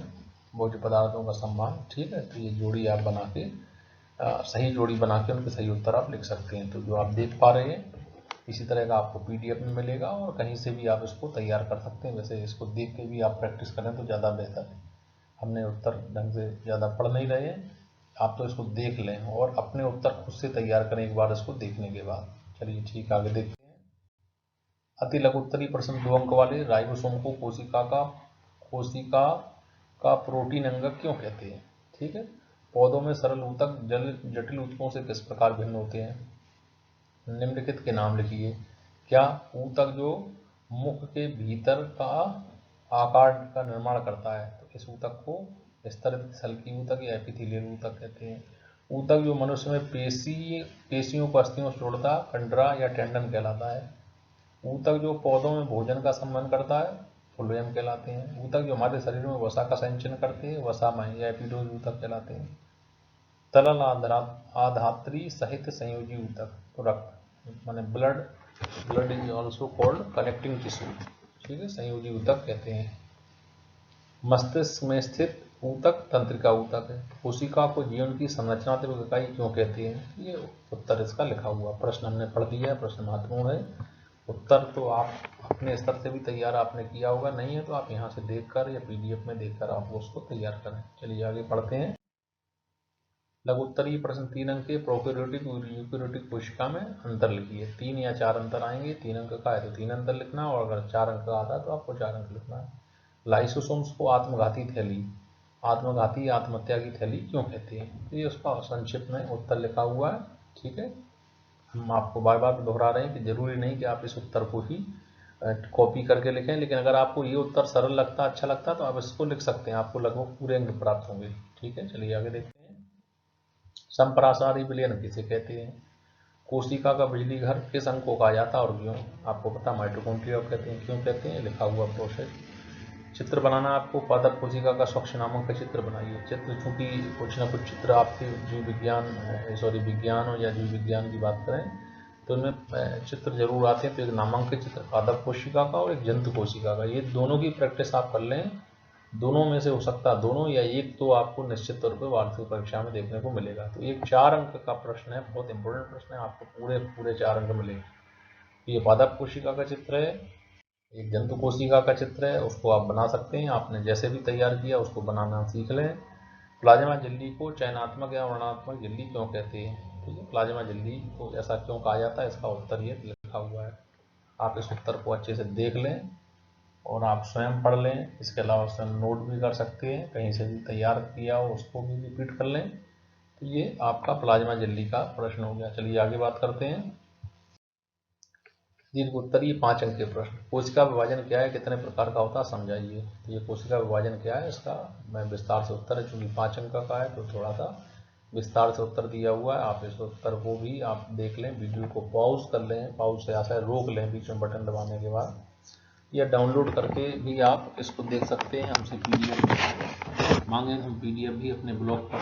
भोज्य पदार्थों का संबंध, ठीक है। तो ये जोड़ी आप बना के सही जोड़ी बना के उनके सही उत्तर आप लिख सकते हैं। तो जो आप देख पा रहे हैं इसी तरह का आपको पीडीएफ में मिलेगा, और कहीं से भी आप इसको तैयार कर सकते हैं। वैसे इसको देख के भी आप प्रैक्टिस करें तो ज़्यादा बेहतर है। हमने उत्तर ढंग से ज़्यादा पढ़ नहीं रहे हैं, आप तो इसको देख लें और अपने उत्तर खुद से तैयार करें एक बार इसको देखने के बाद। चलिए ठीक, आगे देखते हैं। अति लघु उत्तरीय प्रश्न 2 अंक वाले। राइबोसोम को कोशिका का प्रोटीन अंग क्यों कहते हैं, ठीक है। पौधों में सरल ऊतक जटिल ऊतकों से किस प्रकार भिन्न होते हैं। निम्नलिखित के नाम लिखिए। क्या, ऊतक जो मुख के भीतर का आकार का निर्माण करता है, तो इस ऊतक को स्तरित सल्की ऊतक या एपिथेलियल ऊतक कहते हैं। ऊतक जो मनुष्य में पेशियों को अस्थियों से जोड़ता कंडरा या टेंडन कहलाता है। ऊतक जो पौधों में भोजन का संबंध करता है, फ्लोएम कहलाते हैं। ऊतक जो हमारे शरीर में वसा का संचयन करते हैं, वसामय या एपिडोज ऊतक कहलाते हैं। तरल आधात्री सहित संयोजी ऊतक, तो रक्त माने blood is also called connecting tissue, ठीक है, संयोजी ऊतक कहते हैं। मस्तिष्क में स्थित ऊतक तंत्रिका ऊतक है। कोशिका को जीवन की संरचनात्मक इकाई क्यों कहते हैं, ये उत्तर इसका लिखा हुआ। प्रश्न हमने पढ़ दिया है, प्रश्न महत्वपूर्ण है। उत्तर तो आप अपने स्तर से भी तैयार आपने किया होगा, नहीं है तो आप यहाँ से देखकर या पीडीएफ में देखकर आप उसको तैयार करें। चलिए आगे पढ़ते हैं। लघु उत्तरीय प्रश्न 3 अंक के। प्रोकैरियोटिक और यूकैरियोटिक कोशिका में अंतर लिखिए। 3 या 4 अंतर आएंगे। 3 अंक का है तो 3 अंतर लिखना, और अगर 4 अंक का आता है तो आपको 4 अंक लिखना है। लाइसोसोम्स को आत्मघाती आत्महत्या की थैली क्यों कहते हैं, तो ये उसका संक्षिप्त में उत्तर लिखा हुआ है, ठीक है। हम आपको बार बार दोहरा रहे हैं कि जरूरी नहीं कि आप इस उत्तर को ही कॉपी करके लिखें, लेकिन अगर आपको ये उत्तर सरल लगता, अच्छा लगता तो आप इसको लिख सकते हैं, आपको लगभग पूरे अंक प्राप्त होंगे। ठीक है, चलिए आगे देखते हैं। संप्रासारी विलयन किसे कहते हैं? कोशिका का बिजली घर किस अंग को कहा जाता है और क्यों? आपको पता माइटोकॉन्ड्रिया कहते हैं। क्यों कहते हैं? लिखा हुआ प्रोसेस। चित्र बनाना आपको पादप कोशिका का स्वच्छ नामक का चित्र बनाइए। चित्र चूंकि कुछ ना कुछ चित्र आपके जीव विज्ञान विज्ञान हो या जीव विज्ञान की बात करें तो उनमें चित्र जरूर आते हैं। तो एक नामांकित चित्र पादप कोशिका का और एक जंतु कोशिका का, ये दोनों की प्रैक्टिस आप कर लें। दोनों में से हो सकता है दोनों या एक तो आपको निश्चित तौर पर वार्षिक परीक्षा में देखने को मिलेगा। तो एक 4 अंक का प्रश्न है, बहुत इंपॉर्टेंट प्रश्न है, आपको पूरे 4 अंक मिलेंगे। ये पादप कोशिका का चित्र है, एक जंतु कोशिका का चित्र है, उसको आप बना सकते हैं। आपने जैसे भी तैयार किया उसको बनाना सीख लें। प्लाज्मा झिल्ली को चयनात्मक या वर्णनात्मक झिल्ली क्यों कहते हैं? ठीक है, प्लाज्मा झिल्ली को ऐसा क्यों कहा जाता है, इसका उत्तर ये लिखा हुआ है। आप इस उत्तर को अच्छे से देख लें और आप स्वयं पढ़ लें। इसके अलावा स्वयं नोट भी कर सकते हैं, कहीं से भी तैयार किया हो उसको भी रिपीट कर लें। तो ये आपका प्लाज्मा झिल्ली का प्रश्न हो गया। चलिए आगे बात करते हैं। दीर्घ उत्तरीय 5 अंक के प्रश्न। कोशिका विभाजन क्या है, कितने प्रकार का होता है, समझाइए। तो ये कोशिका विभाजन क्या है, इसका मैं विस्तार से उत्तर है, चूंकि 5 अंक का है तो थोड़ा सा विस्तार से उत्तर दिया हुआ है। आप इस उत्तर को भी आप देख लें, वीडियो को पॉज कर लें, पॉज से आशा रोक लें बीच में बटन दबाने के बाद, या डाउनलोड करके भी आप इसको देख सकते हैं। हमसे PDF मांगे, हम PDF भी अपने ब्लॉग पर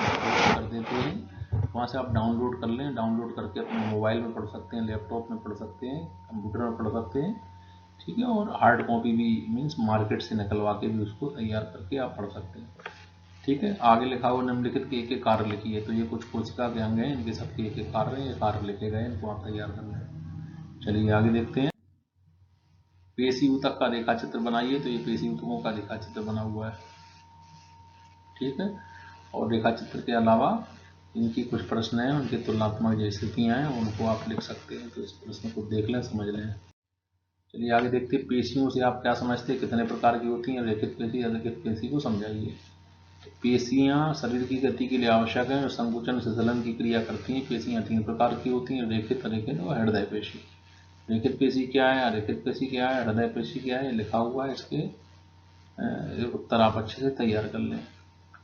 कर देते हैं, वहाँ से आप डाउनलोड कर लें। डाउनलोड करके अपने मोबाइल में पढ़ सकते हैं, लैपटॉप में पढ़ सकते हैं, कंप्यूटर में पढ़ सकते हैं। ठीक है, और हार्ड कॉपी भी मीन्स मार्केट से निकलवा के भी उसको तैयार करके आप पढ़ सकते हैं। ठीक है, आगे लिखा हुआ निम्नलिखित के एक कार्य लिखिए। तो ये कुछ कोशिका के अंग हैं, इनके सबके एक कार्य हैं, ये कार्य लिखे गए, इनको आप तैयार कर लें। चलिए आगे देखते हैं। पेशी ऊतक का रेखा चित्र बनाइए। तो ये पेशी ऊतकों का रेखा चित्र बना हुआ है। ठीक है, और रेखा चित्र के अलावा इनकी कुछ प्रश्न हैं, उनकी तुलनात्मक जो स्थितियाँ हैं उनको आप लिख सकते हैं। तो इस प्रश्न को देख लें, समझ लें। चलिए आगे देखते हैं। पेशियों से आप क्या समझते हैं, कितने प्रकार की होती हैं? रेखित पेशी, अरेखित पेशी को समझाइए। तो पेशियाँ शरीर की गति के लिए आवश्यक हैं और संकुचन संचलन की क्रिया करती हैं। पेशियाँ 3 प्रकार की होती हैं, रेखित, अरेखित और हृदय पेशी। रेखित पेशी क्या है, अरेखित पेशी क्या है, हृदय पेशी क्या है, लिखा हुआ है। इसके उत्तर आप अच्छे से तैयार कर लें।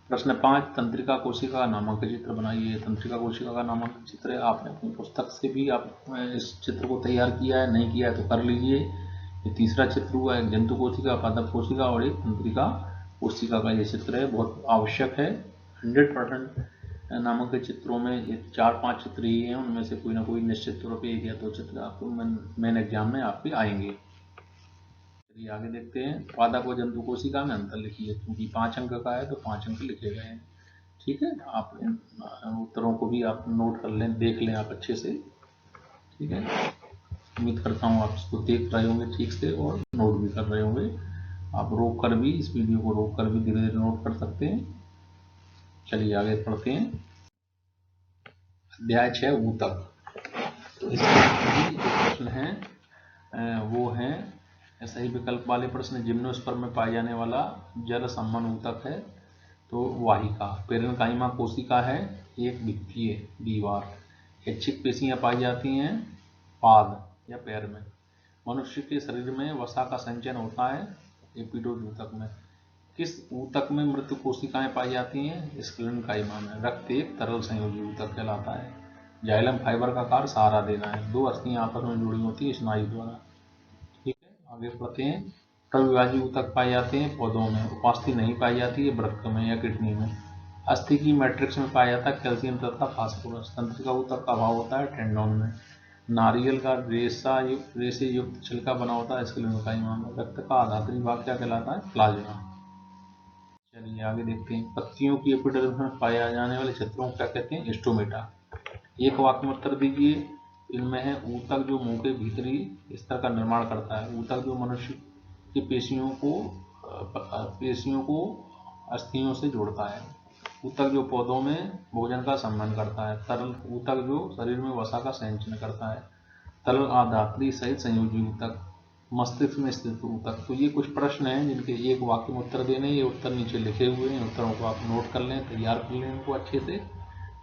प्रश्न 5, तंत्रिका कोशिका का नामांकित चित्र बनाइए। तंत्रिका कोशिका का नामांकित चित्र है, आपने अपनी पुस्तक से भी आप इस चित्र को तैयार किया है, नहीं किया है तो कर लीजिए। ये तीसरा चित्र हुआ, एक जंतु कोशिका, पादप कोशिका और एक तंत्रिका कोशिका का ये चित्र है, बहुत आवश्यक है। 100% नामांकित चित्रों में ये 4-5 चित्र ही हैं, उनमें से कोई ना कोई निश्चित तौर पर 1 या 2 चित्र आपको मेन एग्जाम में आपके आएंगे। चलिए आगे देखते हैं। पादप और जंतु कोशिका में अंतर लिखिए। क्योंकि 5 अंक का है तो 5 अंक लिखे गए हैं। ठीक है, आप इन उत्तरों को भी आप नोट कर लें, देख लें आप अच्छे से। ठीक है, उम्मीद करता हूँ आप इसको देख रहे होंगे ठीक से और नोट भी कर रहे होंगे। आप रोक कर भी, इस वीडियो को रोक कर भी धीरे धीरे नोट कर सकते हैं। चलिए आगे पढ़ते हैं। अध्याय 6, ऊतक। तो इसमें प्रश्न है वो है सही विकल्प वाले प्रश्न। जिम्नोस्पर्म में पाए जाने वाला जल संबंध ऊतक है तो वाहिका। पेरेन्काइमा कोशिका है एक वित्तीय दीवार। ऐच्छिक पेशियां पाई जाती हैं पाद या पैर में। मनुष्य के शरीर में वसा का संचयन होता है एपिडोज ऊतक में। किस ऊतक में मृत कोशिकाएं पाई जाती हैं? स्क्लेरेन्काइमा में। रक्त एक तरल संयोजी ऊतक कहलाता है। जाइलम फाइबर का कार्य सहारा देना है। 2 अस्थियां आपस में जुड़ी होती है स्नायु द्वारा। ठीक है, आगे पढ़ते हैं। प्रविभाज्य ऊतक पाए जाते हैं पौधों में। उपास्थि नहीं पाई जाती है वृक्क में या किडनी में। अस्थि की मैट्रिक्स में पाया जाता है कैल्शियम तथा फास्फोरस। तंत्रिका ऊतक का अभाव होता है टेंडोन में। नारियल का रेशे युक्त छिलका बना होता है स्क्लेरेन्काइमा में। रक्त का आधात्री भाग क्या कहलाता है? प्लाज्मा। चलिए आगे देखते हैं। पत्तियों की एपिडर्मिस में पाए जाने वाले क्षेत्रों को क्या कहते हैं? स्टोमेटा। एक वाक्य में उत्तर दीजिए। इनमें है ऊतक जो मुंह के भीतरी स्तर का निर्माण करता है। ऊतक जो मनुष्य की पेशियों को अस्थियों से जोड़ता है। ऊतक जो पौधों में भोजन का संबंध करता है। तरल ऊतक जो शरीर में वसा का संचयन करता है। तरल आधात्री सहित संयोजी ऊतक। मस्तिष्क में स्थित ऊतक। तो ये कुछ प्रश्न हैं जिनके एक वाक्य में उत्तर देने। ये उत्तर नीचे लिखे हुए हैं, उत्तरों को आप नोट कर लें, तैयार कर लें इनको अच्छे से।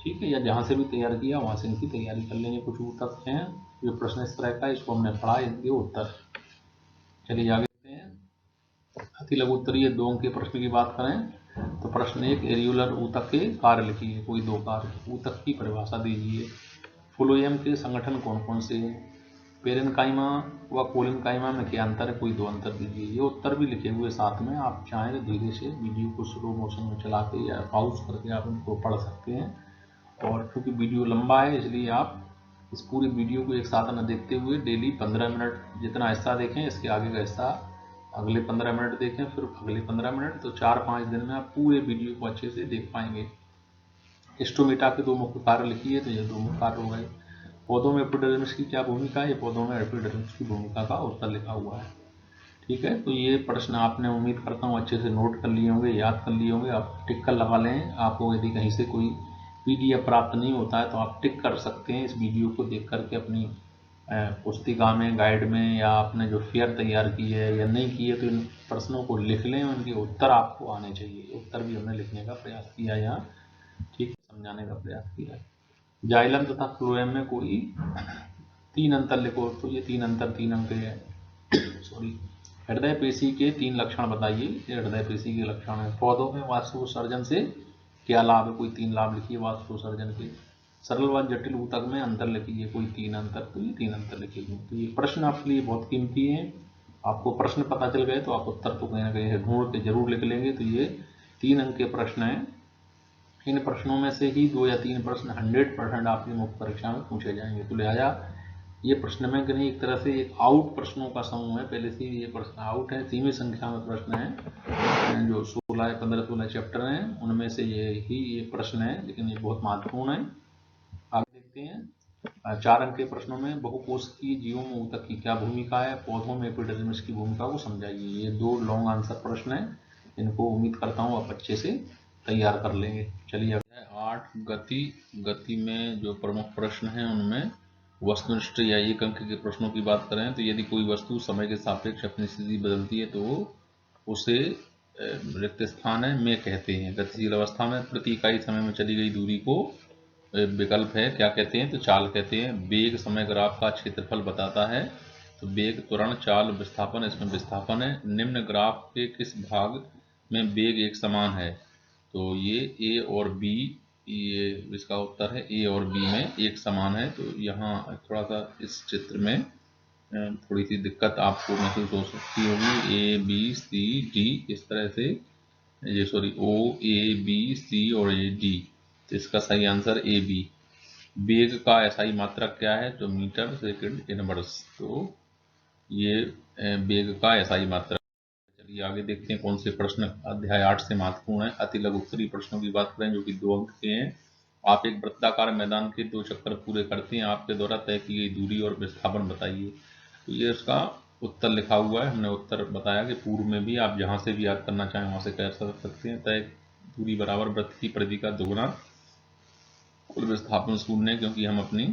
ठीक है, या जहाँ से भी तैयार किया वहाँ से इनकी तैयारी कर लेंगे। कुछ ऊतक हैं जो प्रश्न इस तरह का, इसको हमने पढ़ा, इनके उत्तर। चलिए आगे देखते हैं। अति लघु उत्तरीय 2 अंक के प्रश्न की बात करें तो प्रश्न 1, एरियुलर ऊतक के कार्य लिखिए। कोई 2 कार्य। ऊतक की परिभाषा दीजिए। फ्लोएम के संगठन कौन कौन से हैं। पेरेन्काइमा व कोलेन्काइमा में क्या अंतर है, कोई 2 अंतर दीजिए। ये उत्तर भी लिखे हुए साथ में, आप चाहें तो धीरे से वीडियो को स्लो मोशन में चला के या पॉज करके आप उनको पढ़ सकते हैं। और क्योंकि वीडियो लंबा है इसलिए आप इस पूरी वीडियो को एक साथ न देखते हुए डेली 15 मिनट जितना हिस्सा देखें, इसके आगे का हिस्सा अगले 15 मिनट देखें, फिर अगले 15 मिनट, तो 4-5 दिन में आप पूरे वीडियो को अच्छे से देख पाएंगे। स्टोमेटा के 2 मुख्य कार्य लिखिए, तो ये 2 मुख्य कार्य हो गए। पौधों में एपिडर्मिस की क्या भूमिका है, ये पौधों में एपिडर्मिस की भूमिका का उत्तर लिखा हुआ है। ठीक है, तो ये प्रश्न आपने उम्मीद करता हूँ अच्छे से नोट कर लिए होंगे, याद कर लिए होंगे। आप टिक कर लगा लें। आपको यदि कहीं से कोई PDF प्राप्त नहीं होता है तो आप टिक कर सकते हैं इस वीडियो को देख करके अपनी पुस्तिका में, गाइड में, या आपने जो फेयर तैयार की है या नहीं की है तो इन प्रश्नों को लिख लें। उनके उत्तर आपको आने चाहिए। उत्तर भी हमने लिखने का प्रयास किया यहाँ, ठीक है, समझाने का प्रयास किया। जाइलम तथा फ्लोएम में कोई 3 अंतर लिखो, तो ये 3 अंतर 3 अंक है। सॉरी, हृदय पेशी के 3 लक्षण बताइए। ये हृदय पेशी के लक्षण है। पौधों में वाष्पोत्सर्जन से क्या लाभ है, कोई 3 लाभ लिखिए वाष्पोत्सर्जन के। सरल व जटिल ऊतक में अंतर लिखिए, कोई 3 अंतर, तो ये 3 अंतर लिखिए। तो ये प्रश्न आपके लिए बहुत कीमती है। आपको प्रश्न पता चल गए तो आप उत्तर तो कहीं ना कहीं ढूंढ के जरूर लिख लेंगे। तो ये 3 अंक के प्रश्न हैं। इन प्रश्नों में से ही 2 या 3 प्रश्न 100% आपकी मुख्य परीक्षा में पूछे जाएंगे। तो लिहाजा ये प्रश्न बैंक नहीं, एक तरह से एक आउट प्रश्नों का समूह है। पहले से ही ये प्रश्न आउट है। सीमित संख्या में प्रश्न हैं, जो 16 या 15-16 चैप्टर हैं उनमें से ये प्रश्न है, लेकिन ये बहुत महत्वपूर्ण है। आगे देखते हैं। 4 अंक के प्रश्नों में बहुकोशिकीय जीवों में ऊतक की क्या भूमिका है, पौधों में एपिडर्मिस की भूमिका को समझाइए। ये 2 लॉन्ग आंसर प्रश्न हैं। इनको उम्मीद करता हूँ आप अच्छे से तैयार कर लेंगे। चलिए 8 गति में जो प्रमुख प्रश्न हैं उनमें वस्तुनिष्ठ या एक अंक के प्रश्नों की बात करें तो यदि कोई वस्तु समय के सापेक्ष अपनी स्थिति बदलती है तो उसे रिक्त स्थान है में कहते हैं। गतिशील अवस्था में प्रति इकाई समय में चली गई दूरी को विकल्प है, क्या कहते हैं, तो चाल कहते हैं। वेग समय ग्राफ का क्षेत्रफल बताता है, तो वेग, त्वरण, चाल, विस्थापन, इसमें विस्थापन है। निम्न ग्राफ के किस भाग में वेग एक समान है, तो ये ए और बी, ये इसका उत्तर है ए और बी में एक समान है। तो यहाँ थोड़ा सा इस चित्र में थोड़ी सी दिक्कत आपको महसूस हो सकती होगी। ए बी सी डी इस तरह से, ये sorry O A B C और ए डी, तो इसका सही आंसर ए बी। वेग का एसआई मात्रक क्या है, तो मीटर सेकंड इनवर्स, तो ये वेग का एसआई मात्रक। चलिए आगे देखते हैं कौन से प्रश्न अध्याय 8 से महत्वपूर्ण है। अति लघु उत्तरीय प्रश्नों की बात करें जो कि 2 अंक के हैं। आप एक वृत्ताकार मैदान के 2 चक्कर पूरे करते हैं, आपके द्वारा तय की गई दूरी और विस्थापन बताइए। तो ये उसका उत्तर लिखा हुआ है। हमने उत्तर बताया कि पूर्व में भी आप जहां से भी याद करना चाहें वहां से कर सकते हैं। तय दूरी बराबर वृत्त की परिधि का दोगुना कुल विस्थापन शून्य है, क्योंकि हम अपनी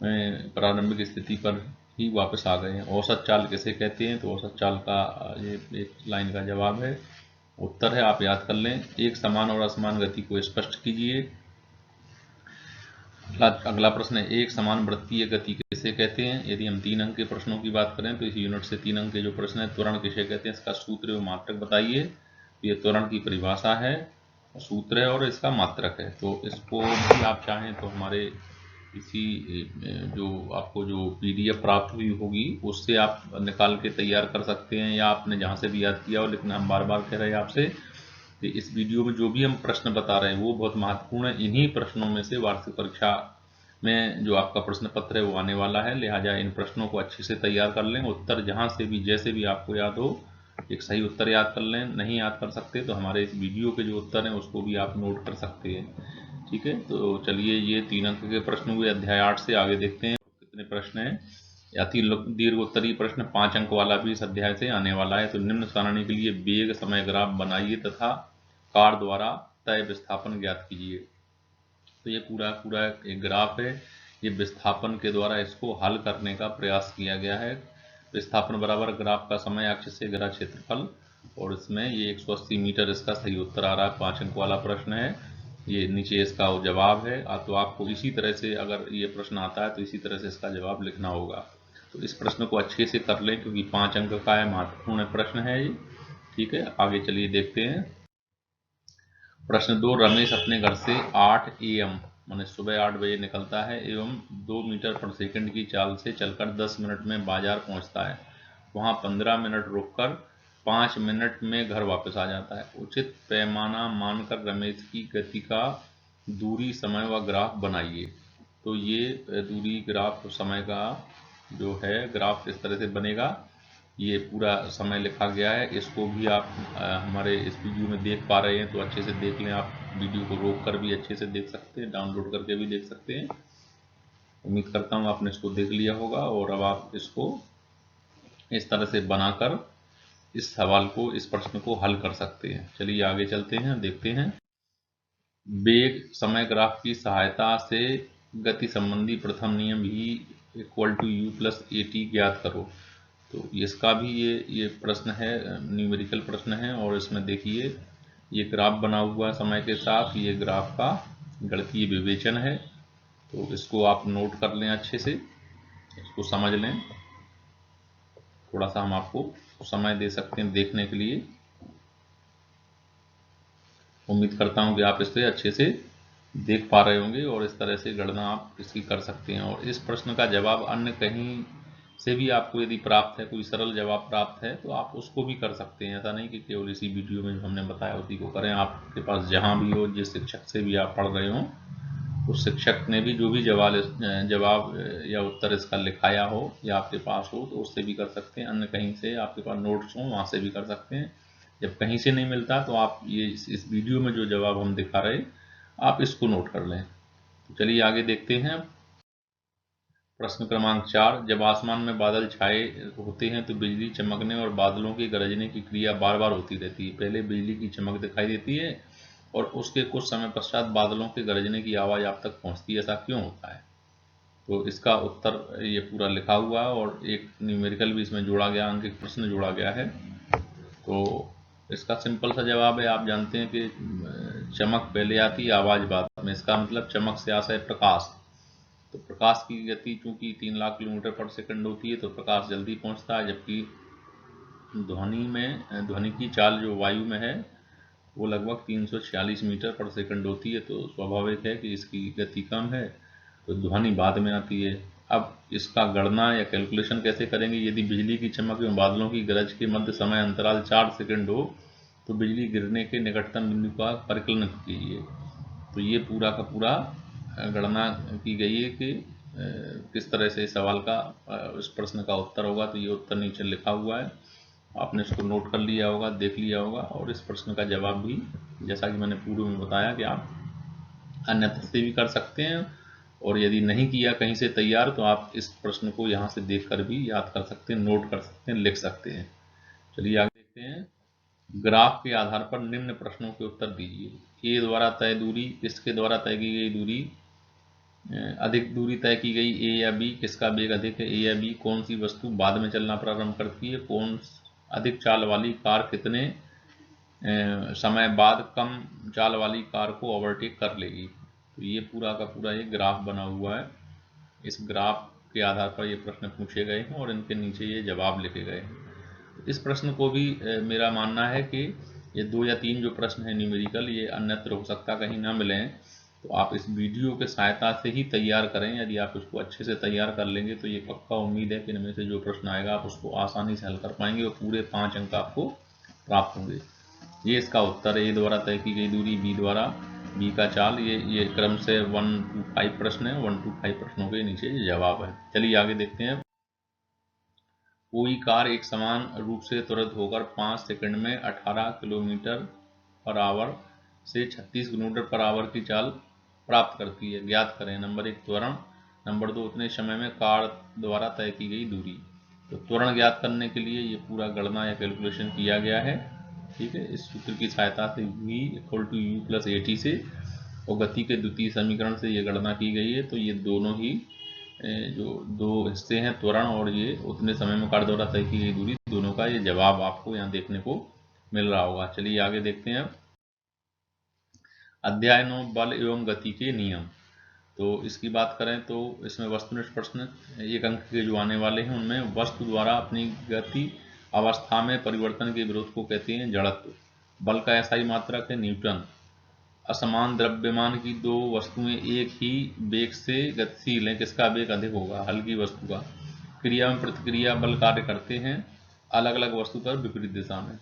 प्रारंभिक स्थिति पर ही वापस आ गए हैं। औसत चाल किसे कहते हैं, तो औसत चाल का ये एक लाइन का जवाब है, उत्तर है, आप याद कर लें। एक समान और असमान गति को स्पष्ट कीजिए। अगला प्रश्न है, एक समान वृत्तीय गति किसे कहते हैं। यदि हम 3 अंक के प्रश्नों की बात करें तो इस यूनिट से 3 अंक के जो प्रश्न है, त्वरण किसे कहते हैं, इसका सूत्र एवं मात्रक बताइए। तो ये त्वरण की परिभाषा है, सूत्र है और इसका मात्रक है। तो इसको भी आप चाहें तो हमारे इसी जो आपको जो PDF प्राप्त हुई होगी उससे आप निकाल के तैयार कर सकते हैं, या आपने जहाँ से भी याद किया हो। लेकिन हम बार बार कह रहे हैं आपसे कि इस वीडियो में जो भी हम प्रश्न बता रहे हैं वो बहुत महत्वपूर्ण है। इन्हीं प्रश्नों में से वार्षिक परीक्षा में जो आपका प्रश्न पत्र है वो आने वाला है। लिहाजा इन प्रश्नों को अच्छे से तैयार कर लें। उत्तर जहाँ से भी जैसे भी आपको याद हो एक सही उत्तर याद कर लें। नहीं याद कर सकते तो हमारे इस वीडियो के जो उत्तर हैं उसको भी आप नोट कर सकते हैं। ठीक है, तो चलिए ये 3 अंक के प्रश्न हुए अध्याय 8 से। आगे देखते हैं कितने प्रश्न हैं। अति दीर्घ उत्तरीय प्रश्न 5 अंक वाला भी इस अध्याय से आने वाला है। तो निम्न सारणी के लिए वेग समय ग्राफ बनाइए तथा कार द्वारा तय विस्थापन ज्ञात कीजिए। तो ये पूरा एक ग्राफ है, ये विस्थापन के द्वारा इसको हल करने का प्रयास किया गया है। विस्थापन बराबर ग्राफ का समय अक्ष से घिरा क्षेत्रफल, और इसमें ये 180 मीटर इसका सही उत्तर आ रहा है। 5 अंक वाला प्रश्न है। ये नीचे इसका जवाब है। तो आपको इसी तरह से अगर ये प्रश्न आता है तो इसी तरह से इसका जवाब लिखना होगा। तो इस प्रश्न को अच्छे से कर लें क्योंकि 5 अंक का है, महत्वपूर्ण प्रश्न है ये। ठीक है, आगे चलिए देखते हैं। प्रश्न 2, रमेश अपने घर से 8 AM माने सुबह 8 बजे निकलता है एवं 2 मीटर पर सेकंड की चाल से चलकर 10 मिनट में बाजार पहुंचता है। वहां 15 मिनट रुककर 5 मिनट में घर वापस आ जाता है। उचित पैमाना मानकर रमेश की गति का दूरी, समय व ग्राफ बनाइए। तो ये दूरी, ग्राफ, समय का जो है ग्राफ इस तरह से बनेगा। ये पूरा समय लिखा गया है। इसको भी आप हमारे इस वीडियो में देख पा रहे हैं तो अच्छे से देख लें। आप वीडियो को रोक कर भी अच्छे से देख सकते हैं, डाउनलोड करके भी देख सकते हैं। उम्मीद करता हूँ आपने इसको देख लिया होगा और अब आप इसको इस तरह से बनाकर इस सवाल को, इस प्रश्न को हल कर सकते हैं। चलिए आगे चलते हैं, देखते हैं। वेग समय ग्राफ की सहायता से गति संबंधी प्रथम नियम V equal to U plus AT ज्ञात करो। तो इसका भी ये प्रश्न है, न्यूमेरिकल प्रश्न है और इसमें देखिए ये ग्राफ बना हुआ समय के साथ, ये ग्राफ का गणितीय विवेचन है। तो इसको आप नोट कर लें, अच्छे से इसको समझ लें। थोड़ा सा हम आपको समय दे सकते हैं देखने के लिए। उम्मीद करता हूं कि आप इसे अच्छे से देख पा रहे होंगे और इस तरह से गणना आप इसकी कर सकते हैं। और इस प्रश्न का जवाब अन्य कहीं से भी आपको यदि प्राप्त है, कोई सरल जवाब प्राप्त है तो आप उसको भी कर सकते हैं। ऐसा नहीं कि केवल इसी वीडियो में हमने बताया उसी को करें। आपके पास जहां भी हो, जिस शिक्षक से भी आप पढ़ रहे हो, उस शिक्षक ने भी जो भी जवाब या उत्तर इसका लिखाया हो या आपके पास हो तो उससे भी कर सकते हैं। अन्य कहीं से आपके पास नोट्स हो वहां से भी कर सकते हैं। जब कहीं से नहीं मिलता तो आप ये इस वीडियो में जो जवाब हम दिखा रहे आप इसको नोट कर लें। तो चलिए आगे देखते हैं। प्रश्न क्रमांक 4, जब आसमान में बादल छाए होते हैं तो बिजली चमकने और बादलों के गरजने की क्रिया बार बार होती रहती है। पहले बिजली की चमक दिखाई देती है और उसके कुछ समय पश्चात बादलों के गरजने की आवाज़ आप तक पहुंचती है। ऐसा क्यों होता है? तो इसका उत्तर ये पूरा लिखा हुआ है और एक न्यूमेरिकल भी इसमें जोड़ा गया, अंक एक प्रश्न जोड़ा गया है। तो इसका सिंपल सा जवाब है, आप जानते हैं कि चमक पहले आती है, आवाज़ बाद में। इसका मतलब चमक से आशय प्रकाश। तो प्रकाश की गति चूंकि 3 लाख किलोमीटर पर सेकंड होती है तो प्रकाश जल्दी पहुंचता है, जबकि ध्वनि की चाल जो वायु में है वो लगभग 346 मीटर पर सेकंड होती है। तो स्वाभाविक है कि इसकी गति कम है, तो ध्वनि बाद में आती है। अब इसका गणना या कैलकुलेशन कैसे करेंगे? यदि बिजली की चमक एवं बादलों की गरज के मध्य समय अंतराल 4 सेकंड हो तो बिजली गिरने के निकटतम बिंदु का परिकलन कीजिए। तो ये पूरा का पूरा गणना की गई है कि किस तरह से सवाल का, इस प्रश्न का उत्तर होगा। तो ये उत्तर नीचे लिखा हुआ है, आपने इसको नोट कर लिया होगा, देख लिया होगा। और इस प्रश्न का जवाब भी जैसा कि मैंने पूर्व में बताया कि आप अन्यथा से भी कर सकते हैं और यदि नहीं किया कहीं से तैयार तो आप इस प्रश्न को यहाँ से देखकर भी याद कर सकते हैं, नोट कर सकते हैं, लिख सकते हैं। चलिए आगे देखते हैं। ग्राफ के आधार पर निम्न प्रश्नों के उत्तर दीजिए। ए द्वारा तय दूरी, किसके द्वारा तय की गई दूरी अधिक दूरी तय की गई, ए या बी? किसका वेग अधिक है, ए या बी? कौन सी वस्तु बाद में चलना प्रारंभ करती है? कौन अधिक चाल वाली कार कितने समय बाद कम चाल वाली कार को ओवरटेक कर लेगी? तो ये पूरा का पूरा ये ग्राफ बना हुआ है। इस ग्राफ के आधार पर ये प्रश्न पूछे गए हैं और इनके नीचे ये जवाब लिखे गए हैं। इस प्रश्न को भी मेरा मानना है कि ये 2 या 3 जो प्रश्न है न्यूमेरिकल, ये अन्यत्र हो सकता कहीं ना मिले, तो आप इस वीडियो के सहायता से ही तैयार करें। यदि आप उसको अच्छे से तैयार कर लेंगे तो ये पक्का उम्मीद है कि इनमें से जो प्रश्न आएगा आप उसको आसानी से हल कर पाएंगे और पूरे 5 अंक आपको प्राप्त होंगे। ये इसका उत्तर है, ए द्वारा तय की गई दूरी, बी का चाल। ये क्रम से 1 to 5 प्रश्न है, 1 to 5 प्रश्नों के नीचे जवाब है। चलिए आगे देखते हैं। कोई कार एक समान रूप से त्वरित होकर 5 सेकंड में 18 किलोमीटर पर आवर से 36 किलोमीटर पर आवर की चाल प्राप्त करती है, ज्ञात करें। नंबर 1 त्वरण, नंबर 2 उतने समय में कार द्वारा तय की गई दूरी। तो त्वरण ज्ञात करने के लिए ये पूरा गणना या कैलकुलेशन किया गया है। ठीक है, इस सूत्र की सहायता से V equal to U plus AT से और गति के द्वितीय समीकरण से ये गणना की गई है। तो ये दोनों ही जो 2 हिस्से हैं, त्वरण और ये उतने समय में कार द्वारा तय की गई दूरी, दोनों का ये जवाब आपको यहाँ देखने को मिल रहा होगा। चलिए आगे देखते हैं। अध्याय 9 बल एवं गति के नियम। तो इसकी बात करें तो इसमें वस्तुनिष्ठ प्रश्न 1 अंक के जो आने वाले हैं उनमें वस्तु द्वारा अपनी गति अवस्था में परिवर्तन के विरोध को कहते हैं जड़त्व। बल का SI मात्रक है न्यूटन। असमान द्रव्यमान की दो वस्तुएं एक ही वेग से गतिशील हैं, किसका वेग अधिक होगा? हल्की वस्तु का। क्रिया में प्रतिक्रिया बल कार्य करते हैं अलग अलग वस्तु पर विपरीत दिशा में।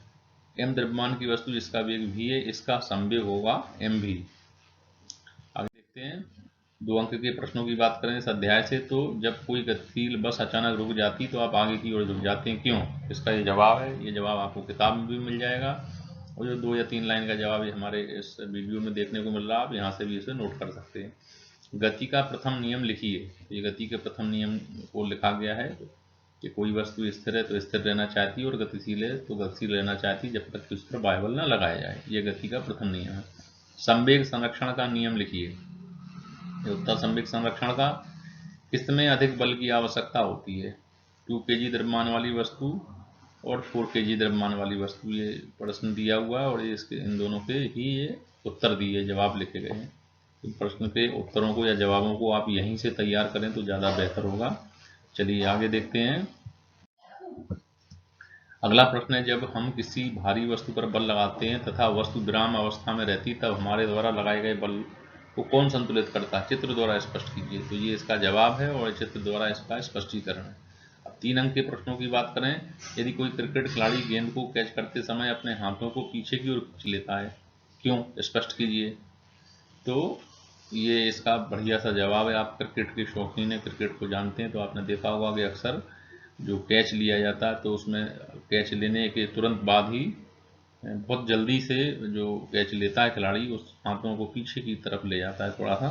m द्रव्यमान की वस्तु जिसका वेग v है, इसका संवेग होगा mv। आगे देखते हैं 2 अंक के प्रश्नों की बात करें इस अध्याय से, तो जब कोई गतिशील बस अचानक रुक जाती तो आप आगे की ओर रुक जाते हैं, क्यों? इसका ये जवाब है। ये जवाब आपको किताब में भी मिल जाएगा और जो 2 या 3 लाइन का जवाब ये हमारे इस वीडियो में देखने को मिल रहा है, आप यहाँ से भी इसे नोट कर सकते हैं। गति का प्रथम नियम लिखिए। तो ये गति के प्रथम नियम को लिखा गया है कि कोई वस्तु स्थिर है तो स्थिर रहना चाहती है और गतिशील है तो गतिशील रहना चाहती है जब तक कि उस पर बाह्य बल न लगाया जाए। ये गति का प्रथम नियम है। संवेग संरक्षण का नियम लिखिए। उत्तर संवेग संरक्षण का, किसमें अधिक बल की आवश्यकता होती है? 2 kg द्रव्यमान वाली वस्तु और 4 kg द्रव्यमान वाली वस्तु। ये प्रश्न दिया हुआ है और इसके इन दोनों के ही ये उत्तर दिए जवाब लिखे गए हैं। इन प्रश्न के उत्तरों को या जवाबों को आप यहीं से तैयार करें तो ज़्यादा बेहतर होगा। चलिए आगे देखते हैं। अगला प्रश्न है, जब हम किसी भारी वस्तु पर बल लगाते हैं तथा वस्तु विराम अवस्था में रहती तब हमारे द्वारा लगाए गए बल को कौन संतुलित करता है? चित्र द्वारा स्पष्ट कीजिए। तो ये इसका जवाब है और चित्र द्वारा इसका स्पष्टीकरण है। अब 3 अंक के प्रश्नों की बात करें, यदि कोई क्रिकेट खिलाड़ी गेंद को कैच करते समय अपने हाथों को पीछे की ओर खींच लेता है, क्यों? स्पष्ट कीजिए। तो ये इसका बढ़िया सा जवाब है। आप क्रिकेट के शौकीन हैं, क्रिकेट को जानते हैं तो आपने देखा होगा कि अक्सर जो कैच लिया जाता है तो उसमें कैच लेने के तुरंत बाद ही बहुत जल्दी से जो कैच लेता है खिलाड़ी उस हाथों को पीछे की तरफ ले जाता है थोड़ा सा।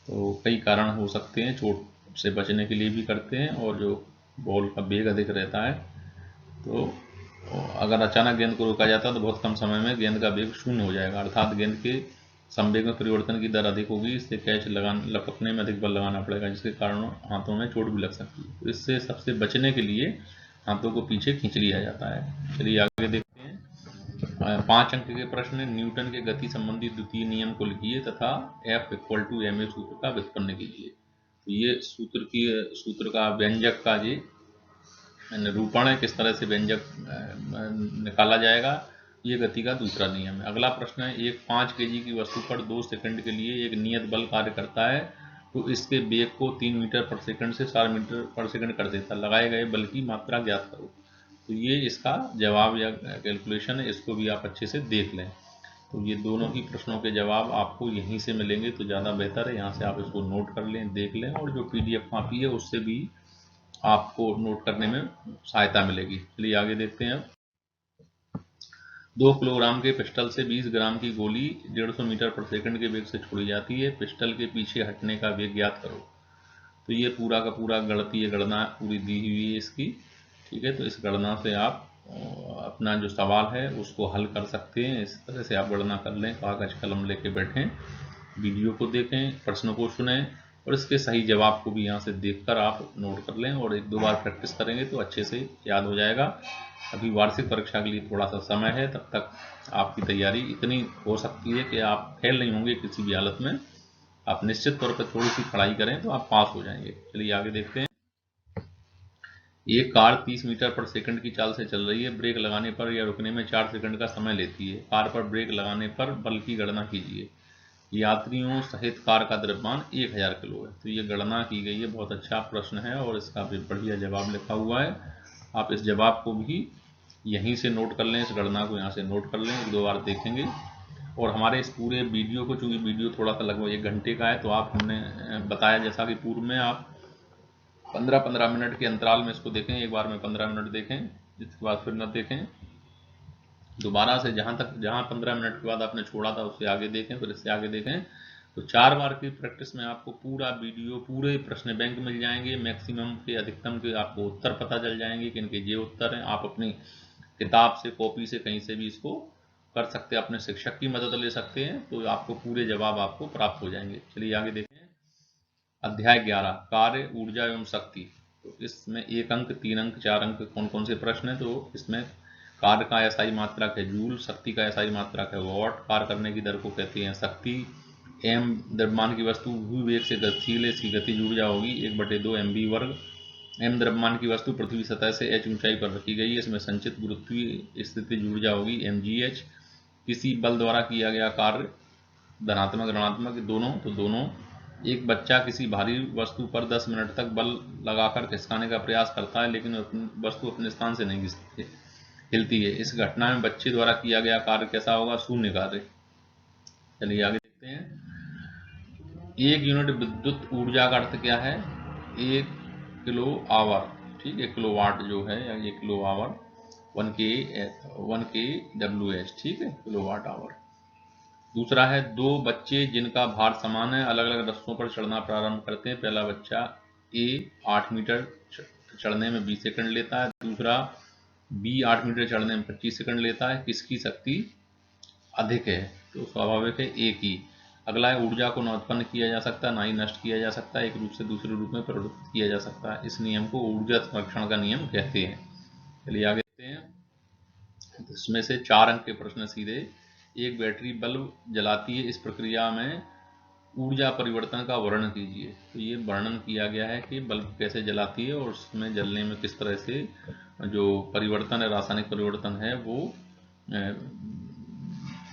तो कई कारण हो सकते हैं, चोट से बचने के लिए भी करते हैं और जो बॉल का वेग अधिक रहता है तो अगर अचानक गेंद को रोका जाता है तो बहुत कम समय में गेंद का वेग शून्य हो जाएगा, अर्थात गेंद के संवेग में परिवर्तन की दर अधिक होगी। इससे कैच लपकने में अधिक बल लगाना पड़ेगा जिसके कारण हाथों में चोट भी लग सकती है। तो इससे सबसे बचने के लिए हाथों को पीछे खींच लिया जाता है। चलिए आगे देखते हैं। 5 अंक के प्रश्न, न्यूटन के गति संबंधी द्वितीय नियम को लिखिए तथा F = ma सूत्र का व्युत्पन्न कीजिए। तो ये सूत्र का व्यंजक का ये निरूपण है, किस तरह से व्यंजक निकाला जाएगा। ये गति का दूसरा नियम है। अगला प्रश्न है, एक 5 kg की वस्तु पर 2 सेकंड के लिए एक नियत बल कार्य करता है तो इसके वेग को 3 मीटर पर सेकंड से 4 मीटर पर सेकंड कर देता है। लगाए गए बल की मात्रा ज्ञात करो। तो ये इसका जवाब या कैलकुलेशन है, इसको भी आप अच्छे से देख लें। तो ये दोनों ही प्रश्नों के जवाब आपको यहीं से मिलेंगे तो ज़्यादा बेहतर है। यहाँ से आप इसको नोट कर लें, देख लें और जो PDF कॉपी है उससे भी आपको नोट करने में सहायता मिलेगी। चलिए आगे देखते हैं। 2 किलोग्राम के पिस्टल से 20 ग्राम की गोली 150 मीटर पर सेकंड के वेग से छोड़ी जाती है। पिस्टल के पीछे हटने का वेग ज्ञात करो। तो ये पूरा का पूरा गणितीय गणना पूरी दी हुई है इसकी, ठीक है। तो इस गणना से आप अपना जो सवाल है उसको हल कर सकते हैं। इस तरह से आप गणना कर लें, कागज कलम लेके बैठें, वीडियो को देखें, प्रश्न को सुनें और इसके सही जवाब को भी यहाँ से देखकर आप नोट कर लें और 1-2 बार प्रैक्टिस करेंगे तो अच्छे से याद हो जाएगा। अभी वार्षिक परीक्षा के लिए थोड़ा सा समय है, तब तक आपकी तैयारी इतनी हो सकती है कि आप फेल नहीं होंगे किसी भी हालत में। आप निश्चित तौर पर थोड़ी सी पढ़ाई करें तो आप पास हो जाएंगे। चलिए आगे देखते हैं। एक कार 30 मीटर पर सेकंड की चाल से चल रही है। ब्रेक लगाने पर या रुकने में 4 सेकंड का समय लेती है। कार पर ब्रेक लगाने पर बल की गणना कीजिए। यात्रियों सहित कार का द्रव्यमान 1000 किलो है। तो ये गणना की गई है। बहुत अच्छा प्रश्न है और इसका भी बढ़िया जवाब लिखा हुआ है। आप इस जवाब को भी यहीं से नोट कर लें, इस गणना को यहाँ से नोट कर लें, 1-2 बार देखेंगे। और हमारे इस पूरे वीडियो को, चूँकि वीडियो थोड़ा सा लगभग 1 घंटे का है, तो आप हमने बताया जैसा कि पूर्व में आप 15-15 मिनट के अंतराल में इसको देखें। एक बार में 15 मिनट देखें, इसके बाद फिर न देखें। दोबारा से जहाँ 15 मिनट के बाद आपने छोड़ा था उससे आगे देखें, फिर इससे आगे देखें। तो 4 बार की प्रैक्टिस में आपको पूरा वीडियो, पूरे प्रश्न बैंक मिल जाएंगे। मैक्सिमम के, अधिकतम के आपको उत्तर पता चल जाएंगे कि इनके ये उत्तर हैं। आप अपनी किताब से, कॉपी से, कहीं से भी इसको कर सकते हैं। अपने शिक्षक की मदद ले सकते हैं तो आपको पूरे जवाब आपको प्राप्त हो जाएंगे। चलिए आगे देखें। अध्याय 11 कार्य, ऊर्जा एवं शक्ति। तो इसमें 1 अंक, 3 अंक, 4 अंक कौन कौन से प्रश्न है? तो इसमें कार्य का एसआई मात्रक है जूल, शक्ति का एसआई मात्रक है वॉट, कार्य करने की दर को कहते हैं शक्ति। एम द्रव्यमान की वस्तु v वेग से गतिशील है, इसकी गतिज ऊर्जा होगी 1/2 mv वर्ग। एम द्रव्यमान की वस्तु पृथ्वी सतह से h ऊंचाई पर रखी गई है, इसमें संचित गुरुत्वीय स्थितिज ऊर्जा होगी mgh। किसी बल द्वारा किया गया कार्य धनात्मक ऋणात्मक दोनों, तो दोनों। एक बच्चा किसी भारी वस्तु पर 10 मिनट तक बल लगाकर खिसकाने का प्रयास करता है, लेकिन वस्तु अपने स्थान से नहीं हिलती है। इस घटना में बच्चे द्वारा किया गया कार्य कैसा होगा? शून्य कार्य। चलिए आगे देखते हैं। 1 यूनिट विद्युत ऊर्जा का अर्थ क्या है? 1 किलो आवर, ठीक है, किलो वाट जो है या 1 किलो आवर 1 kWh, ठीक है, किलो वाट आवर। दूसरा है 2 बच्चे जिनका भार समान है अलग अलग रस्सों पर चढ़ना प्रारंभ करते हैं। पहला बच्चा ए 8 मीटर चढ़ने में 20 सेकंड लेता है, दूसरा बी 8 मीटर चढ़ने में 25 सेकंड लेता है। किसकी शक्ति अधिक है? तो स्वाभाविक है ए की। अगला है ऊर्जा को न उत्पन्न किया जा सकता ना ही नष्ट किया जा सकता, एक रूप से दूसरे रूप में परिवर्तित किया जा सकता है। इस नियम को ऊर्जा संरक्षण का नियम कहते हैं। चलिए आगे देखते हैं। इसमें से 4 अंक के प्रश्न सीधे। एक बैटरी बल्ब जलाती है, इस प्रक्रिया में ऊर्जा परिवर्तन का वर्णन कीजिए। तो ये वर्णन किया गया है कि बल्ब कैसे जलाती है और उसमें जलने में किस तरह से जो परिवर्तन है, रासायनिक परिवर्तन है, वो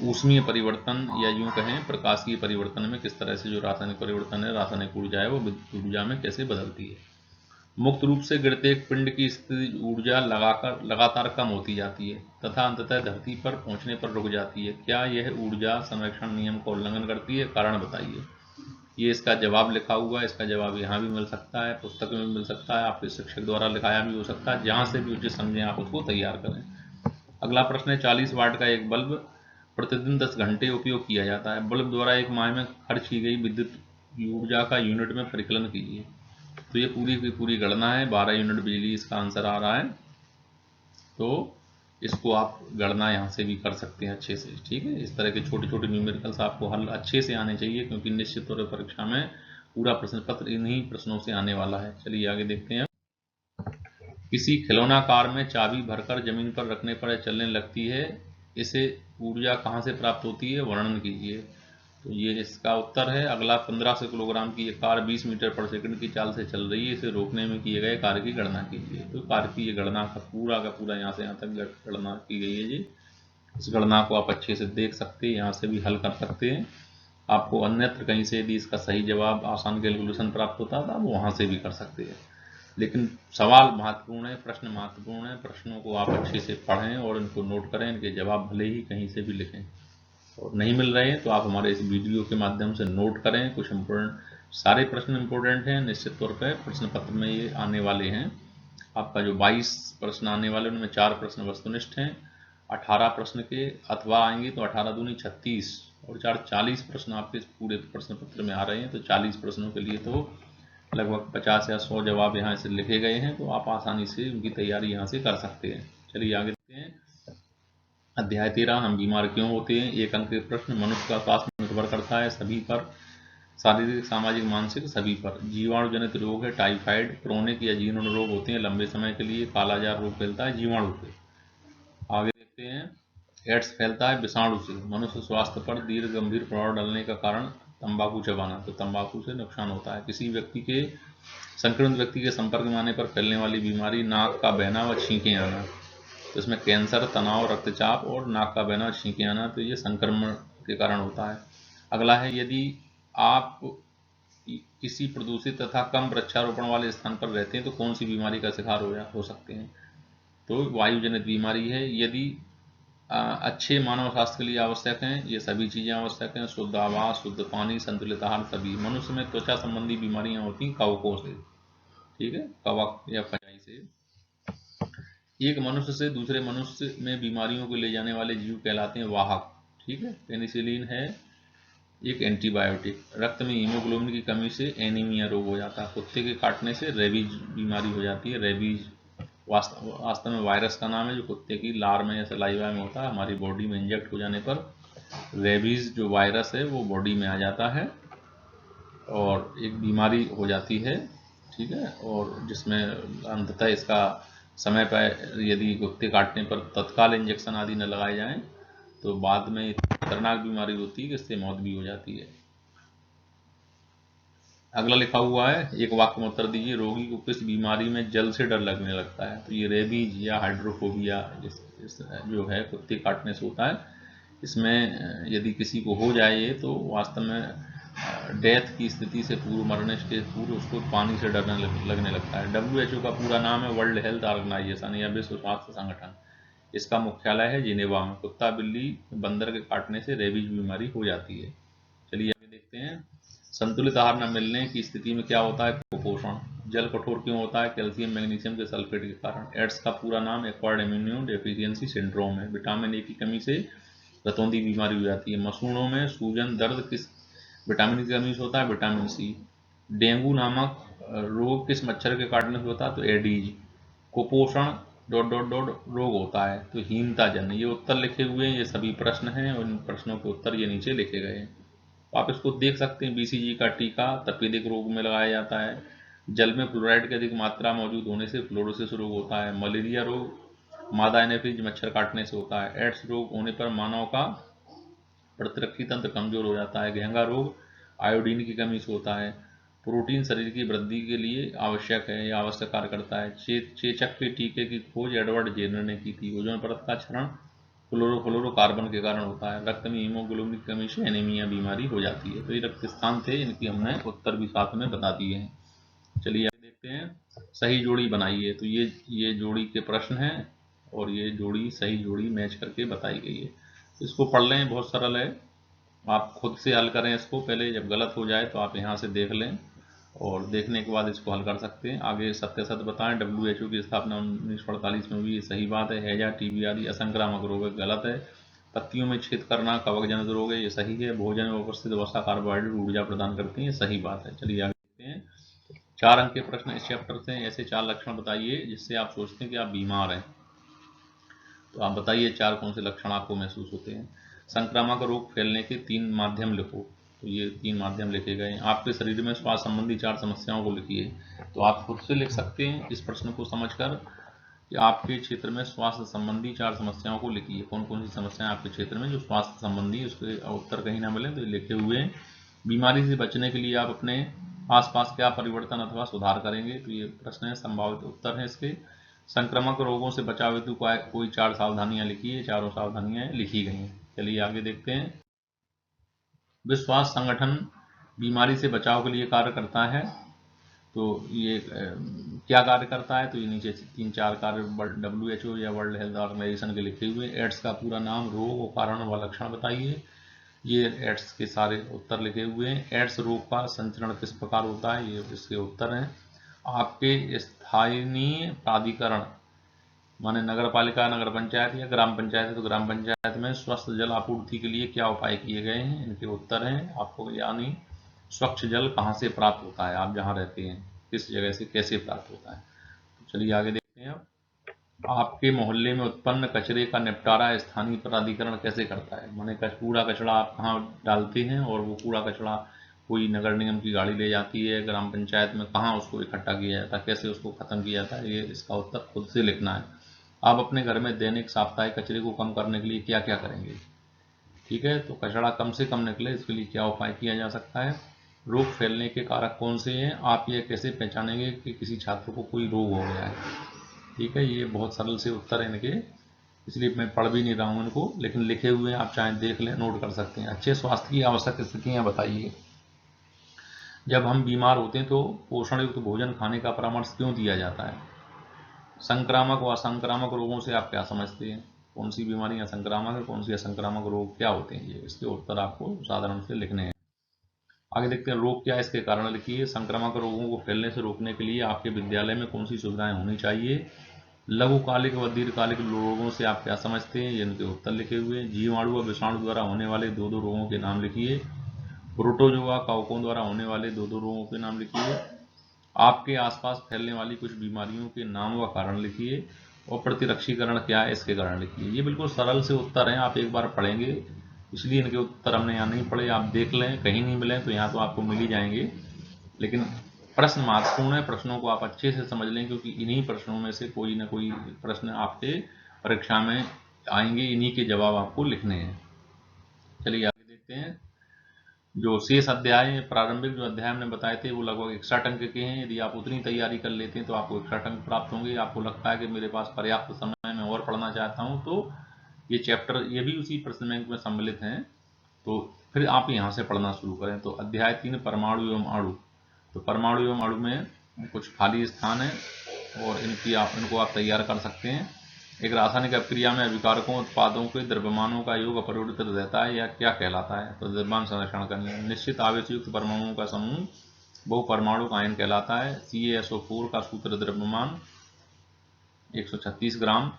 ऊष्मीय परिवर्तन या यूं कहें प्रकाशीय परिवर्तन में किस तरह से जो रासायनिक परिवर्तन है, रासायनिक ऊर्जा है, वो विद्युत ऊर्जा में कैसे बदलती है। मुक्त रूप से गिरते एक पिंड की स्थितिज ऊर्जा लगातार कम होती जाती है तथा अंततः धरती पर पहुंचने पर रुक जाती है। क्या यह ऊर्जा संरक्षण नियम का उल्लंघन करती है? कारण बताइए। ये इसका जवाब लिखा हुआ है। इसका जवाब यहाँ भी मिल सकता है, पुस्तक में भी मिल सकता है, आपके शिक्षक द्वारा लिखाया भी हो सकता है, जहाँ से भी उचित समझें आप उसको तैयार करें। अगला प्रश्न है 40 वाट का एक बल्ब प्रतिदिन 10 घंटे उपयोग किया जाता है। बल्ब द्वारा एक माह में खर्च की गई विद्युत ऊर्जा का यूनिट में परिकलन कीजिए। तो ये पूरी की पूरी गणना है, 12 यूनिट बिजली इसका आंसर आ रहा है। तो इसको आप गणना यहाँ से भी कर सकते हैं अच्छे से, ठीक है। इस तरह के छोटे छोटे न्यूमेरिकल्स आपको हल अच्छे से आने चाहिए, क्योंकि निश्चित तौर पर परीक्षा में पूरा प्रश्न पत्र इन्हीं प्रश्नों से आने वाला है। चलिए आगे देखते हैं। किसी खिलौना कार में चाबी भरकर जमीन पर रखने पर चलने लगती है, इसे ऊर्जा कहाँ से प्राप्त होती है? वर्णन कीजिए। तो ये इसका उत्तर है। अगला 1500 किलोग्राम की ये कार 20 मीटर पर सेकंड की चाल से चल रही है, इसे रोकने में किए गए कार्य की गणना कीजिए। तो कार्य की ये गणना का पूरा यहाँ से यहाँ तक गणना की गई है जी। इस गणना को आप अच्छे से देख सकते हैं, यहाँ से भी हल कर सकते हैं। आपको अन्यत्र कहीं से यदि इसका सही जवाब आसान कैलकुलेशन प्राप्त होता था, वो वहाँ से भी कर सकते हैं। लेकिन सवाल महत्वपूर्ण है, प्रश्न महत्वपूर्ण है। प्रश्नों को आप अच्छे से पढ़ें और इनको नोट करें। इनके जवाब भले ही कहीं से भी लिखें और नहीं मिल रहे हैं तो आप हमारे इस वीडियो के माध्यम से नोट करें। कुछ इम्पोर्टेंट, सारे प्रश्न इम्पोर्टेंट हैं, निश्चित तौर पर प्रश्न पत्र में ये आने वाले हैं। आपका जो 22 प्रश्न आने वाले उनमें 4 प्रश्न वस्तुनिष्ठ हैं, 18 प्रश्न के अथवा आएंगे तो 18 दूनी 36 और 4 40 प्रश्न आपके पूरे प्रश्न पत्र में आ रहे हैं। तो 40 प्रश्नों के लिए तो लगभग 50 या 100 जवाब यहाँ से लिखे गए हैं, तो आप आसानी से उनकी तैयारी यहाँ से कर सकते हैं। चलिए आगे देखते हैं। अध्याय 13, हम बीमार क्यों होते हैं। 1 अंक के प्रश्न। मनुष्य का स्वास्थ्य निर्भर करता है सभी पर, शारीरिक सामाजिक मानसिक सभी पर। जीवाणु जनित रोग है टाइफाइड, क्रोनिक या जीर्ण रोग होते हैं लंबे समय के लिए। कालाजार रोग फैलता है जीवाणु से। आगे देखते हैं। एड्स फैलता है विषाणु से। मनुष्य स्वास्थ्य पर दीर्घ गंभीर प्रभाव डालने का कारण तंबाकू चबाना, तो तंबाकू से नुकसान होता है। किसी व्यक्ति के संक्रमित व्यक्ति के संपर्क में आने पर फैलने वाली बीमारी नाक का बहना व छींकें आना। तो इसमें कैंसर, तनाव, रक्तचाप और नाक का बहना, छींकें आना, तो ये संक्रमण के कारण होता है। अगला है यदि आप किसी प्रदूषित तथा कम वृक्षारोपण वाले स्थान पर रहते हैं तो कौन सी बीमारी का शिकार हो सकते हैं। तो वायु जनित बीमारी है। यदि अच्छे मानव स्वास्थ्य के लिए आवश्यक हैं, ये सभी चीज़ें आवश्यक हैं, शुद्ध आवास, शुद्ध पानी, संतुलित आहार सभी। मनुष्य में त्वचा संबंधी बीमारियां होती हैं कवकों से, ठीक है, कवक या फंजाई से। एक मनुष्य से दूसरे मनुष्य में बीमारियों को ले जाने वाले जीव कहलाते हैं वाहक, ठीक है। पेनिसिलिन है एक एंटीबायोटिक। रक्त में हीमोग्लोबिन की कमी से एनीमिया रोग हो जाता है। कुत्ते के काटने से रेबीज बीमारी हो जाती है। रेबीज वास्तव में वायरस का नाम है जो कुत्ते की लार में या सलाइवा में होता है। हमारी बॉडी में इंजेक्ट हो जाने पर रेबीज जो वायरस है वो बॉडी में आ जाता है और एक बीमारी हो जाती है, ठीक है, और जिसमें अंततः इसका समय पर यदि कुत्ते काटने पर तत्काल इंजेक्शन आदि न लगाए जाएं तो बाद में खतरनाक बीमारी होती है कि इससे मौत भी हो जाती है। अगला लिखा हुआ है, एक वाक्य में उत्तर दीजिए, रोगी को किस बीमारी में जल से डर लगने लगता है। तो ये रेबीज या हाइड्रोफोबिया इस जो है कुत्ते काटने से होता है। इसमें यदि किसी को हो जाए ये तो वास्तव में डेथ की स्थिति से पूर्व, मरने के पूर्व उसको पानी से डरने लगने लगता है। WHO का पूरा नाम है वर्ल्ड हेल्थ ऑर्गेनाइजेशन या विश्व स्वास्थ्य संगठन। इसका मुख्यालय है जिनेवा में। कुत्ता बिल्ली बंदर के काटने से रेबीज बीमारी हो जाती है। चलिए आगे देखते हैं, संतुलित आहार न मिलने की स्थिति में क्या होता है, कुपोषण। जल कठोर क्यों होता है, कैल्शियम मैग्नीशियम के सल्फेट के कारण। एड्स का पूरा नाम एक्वायर्ड इम्यूनो डेफिशिएंसी सिंड्रोम है। विटामिन ए की कमी से रतौंधी बीमारी हो जाती है। मसूड़ों में सूजन दर्द किस विटामिन की कमी से होता है, विटामिन सी। डेंगू नामक रोग किस मच्छर के काटने से होता है, तो एडीज। कुपोषण ... रोग होता है तो हीनता जन्य। ये उत्तर लिखे हुए हैं, ये सभी प्रश्न हैं और इन प्रश्नों के उत्तर ये नीचे लिखे गए हैं। आप इसको देख सकते हैं। BCG का टीका तपेदिक रोग में लगाया जाता है। जल में फ्लोराइड की अधिक मात्रा मौजूद होने से फ्लोरोसिस रोग होता है। मलेरिया रोग मादा एनाफिज मच्छर काटने से होता है। एड्स रोग होने पर मानव का प्रतिरक्षी तंत्र कमजोर हो जाता है। घेंगा रोग आयोडीन की कमी से होता है। प्रोटीन शरीर की वृद्धि के लिए आवश्यक है या आवश्यक कार्य करता है। चेचक के टीके की खोज एडवर्ड जेनर ने की थी। ओजोन परत का क्षरण फ्लोरोकार्बन के कारण होता है। रक्त में हीमोग्लोबिन की कमी से एनीमिया बीमारी हो जाती है। तो ये रक्त स्थान थे, इनकी हमने उत्तर भी साथ में बता दिए हैं। चलिए आगे देखते हैं, सही जोड़ी बनाइए। तो ये जोड़ी के प्रश्न हैं और ये जोड़ी सही जोड़ी मैच करके बताई गई है। इसको पढ़ लें, बहुत सरल है। आप खुद से हल करें इसको पहले, जब गलत हो जाए तो आप यहाँ से देख लें और देखने के बाद इसको हल कर सकते हैं। आगे सत्य सत्य बताएं। WHO की स्थापना 1948 में हुई, ये सही बात है। हैजा TB आदि असंक्रामक रोग है, गलत है। पत्तियों में छेद करना कवक जनित रोग है, ये सही है। भोजन में उपस्थित वसा कार्बोहाइड्रेट ऊर्जा प्रदान करती है, ये सही बात है। चलिए आगे देखते हैं, 4 अंक के प्रश्न इस चैप्टर से। ऐसे 4 लक्षण बताइए जिससे आप सोचते हैं कि आप बीमार हैं। तो आप बताइए 4 कौन से लक्षण आपको महसूस होते हैं। संक्रामक रोग फैलने के 3 माध्यम लिखो। तो ये 3 माध्यम लिखे गए हैं। आपके शरीर में स्वास्थ्य संबंधी 4 समस्याओं को लिखिए। तो आप खुद से लिख सकते हैं इस प्रश्न को समझकर कि आपके क्षेत्र में स्वास्थ्य संबंधी 4 समस्याओं को लिखिए। कौन कौन सी समस्याएं आपके क्षेत्र में जो स्वास्थ्य संबंधी, उसके उत्तर कहीं ना मिले तो लिखे हुए हैं। बीमारी से बचने के लिए आप अपने आसपास क्या परिवर्तन अथवा सुधार करेंगे, तो ये प्रश्न है, संभावित उत्तर है इसके। संक्रामक रोगों से बचाव हेतु कोई 4 सावधानियां लिखिए। चारों सावधानियां लिखी गई हैं। चलिए आगे देखते हैं, विश्व स्वास्थ्य संगठन बीमारी से बचाव के लिए कार्य करता है। तो ये क्या कार्य करता है, तो ये नीचे 3-4 कार्य WHO या वर्ल्ड हेल्थ ऑर्गेनाइजेशन के लिखे हुए। एड्स का पूरा नाम, रोग और कारण व लक्षण बताइए। ये एड्स के सारे उत्तर लिखे हुए हैं। एड्स रोग का संचरण किस प्रकार होता है, ये इसके उत्तर हैं। आपके स्थानीय प्राधिकरण माने नगर पालिका, नगर पंचायत या ग्राम पंचायत है तो ग्राम पंचायत में स्वच्छ जल आपूर्ति के लिए क्या उपाय किए गए हैं, इनके उत्तर हैं आपको। यानी स्वच्छ जल कहाँ से प्राप्त होता है, आप जहाँ रहते हैं किस जगह से कैसे प्राप्त होता है। तो चलिए आगे देखते हैं। अब आपके मोहल्ले में उत्पन्न कचरे का निपटारा स्थानीय प्राधिकरण कैसे करता है। माने कूड़ा कचरा आप कहाँ डालते हैं और वो कूड़ा कचरा कोई नगर निगम की गाड़ी ले जाती है, ग्राम पंचायत में कहाँ उसको इकट्ठा किया जाता है, कैसे उसको खत्म किया जाता है, ये इसका उत्तर खुद से लिखना है। आप अपने घर में दैनिक साप्ताहिक कचरे को कम करने के लिए क्या क्या करेंगे। ठीक है, तो कचरा कम से कम निकले इसके लिए क्या उपाय किया जा सकता है। रोग फैलने के कारक कौन से हैं, आप ये कैसे पहचानेंगे कि किसी छात्र को कोई रोग हो गया है। ठीक है, ये बहुत सरल से उत्तर है इनके, इसलिए मैं पढ़ भी नहीं रहा हूँ इनको, लेकिन लिखे हुए हैं, आप चाहें देख लें, नोट कर सकते हैं। अच्छे स्वास्थ्य की आवश्यक स्थितियाँ बताइए। जब हम बीमार होते हैं तो पोषण युक्त भोजन खाने का परामर्श क्यों दिया जाता है। संक्रामक व असंक्रामक रोगों से आप क्या समझते हैं, कौन सी बीमारियां संक्रामक है, कौन सी असंक्रामक रोग क्या होते हैं, ये इसके उत्तर आपको साधारण से लिखने हैं। आगे देखते हैं, रोग क्या है इसके कारण लिखिए। संक्रामक रोगों को फैलने से रोकने के लिए आपके विद्यालय में कौन सी सुविधाएं होनी चाहिए। लघुकालिक व दीर्घकालिक रोगों से आप क्या समझते हैं, ये इनके उत्तर लिखे हुए। जीवाणु व विषाणु द्वारा होने वाले 2 रोगों के नाम लिखिए। प्रोटोजोआ कवकों द्वारा होने वाले 2 रोगों के नाम लिखिए। आपके आसपास फैलने वाली कुछ बीमारियों के नाम व कारण लिखिए। और प्रतिरक्षीकरण क्या है, इसके कारण लिखिए। ये बिल्कुल सरल से उत्तर हैं, आप एक बार पढ़ेंगे, इसलिए इनके उत्तर हमने यहाँ नहीं पढ़े, आप देख लें, कहीं नहीं मिले तो यहाँ तो आपको मिल ही जाएंगे, लेकिन प्रश्न महत्वपूर्ण है, प्रश्नों को आप अच्छे से समझ लें, क्योंकि इन्हीं प्रश्नों में से कोई ना कोई प्रश्न आपके परीक्षा में आएंगे, इन्हीं के जवाब आपको लिखने हैं। चलिए आगे देखते हैं। जो शेष अध्याय प्रारंभिक जो अध्याय हमने बताए थे वो लगभग 61 अंक के हैं। यदि आप उतनी तैयारी कर लेते हैं तो आपको 61 अंक प्राप्त होंगे। आपको लगता है कि मेरे पास पर्याप्त समय में और पढ़ना चाहता हूं, तो ये चैप्टर ये भी उसी प्रश्न बैंक में सम्मिलित हैं, तो फिर आप यहाँ से पढ़ना शुरू करें। तो अध्याय 3 परमाणु एवं अणु। तो परमाणु एवं अणु में कुछ खाली स्थान है और इनको आप तैयार कर सकते हैं। एक रासायनिक अभिक्रिया में अभिकारकों उत्पादों के द्रव्यमानों का योग अपरिवर्तित रहता है, या क्या कहलाता है? तो द्रव्यमान संरक्षण का नियम। निश्चित आवेशयुक्त परमाणुओं का समूह बहुपरमाणु आयन कहलाता है। CaSO4 का सूत्र द्रव्यमान 136 ग्राम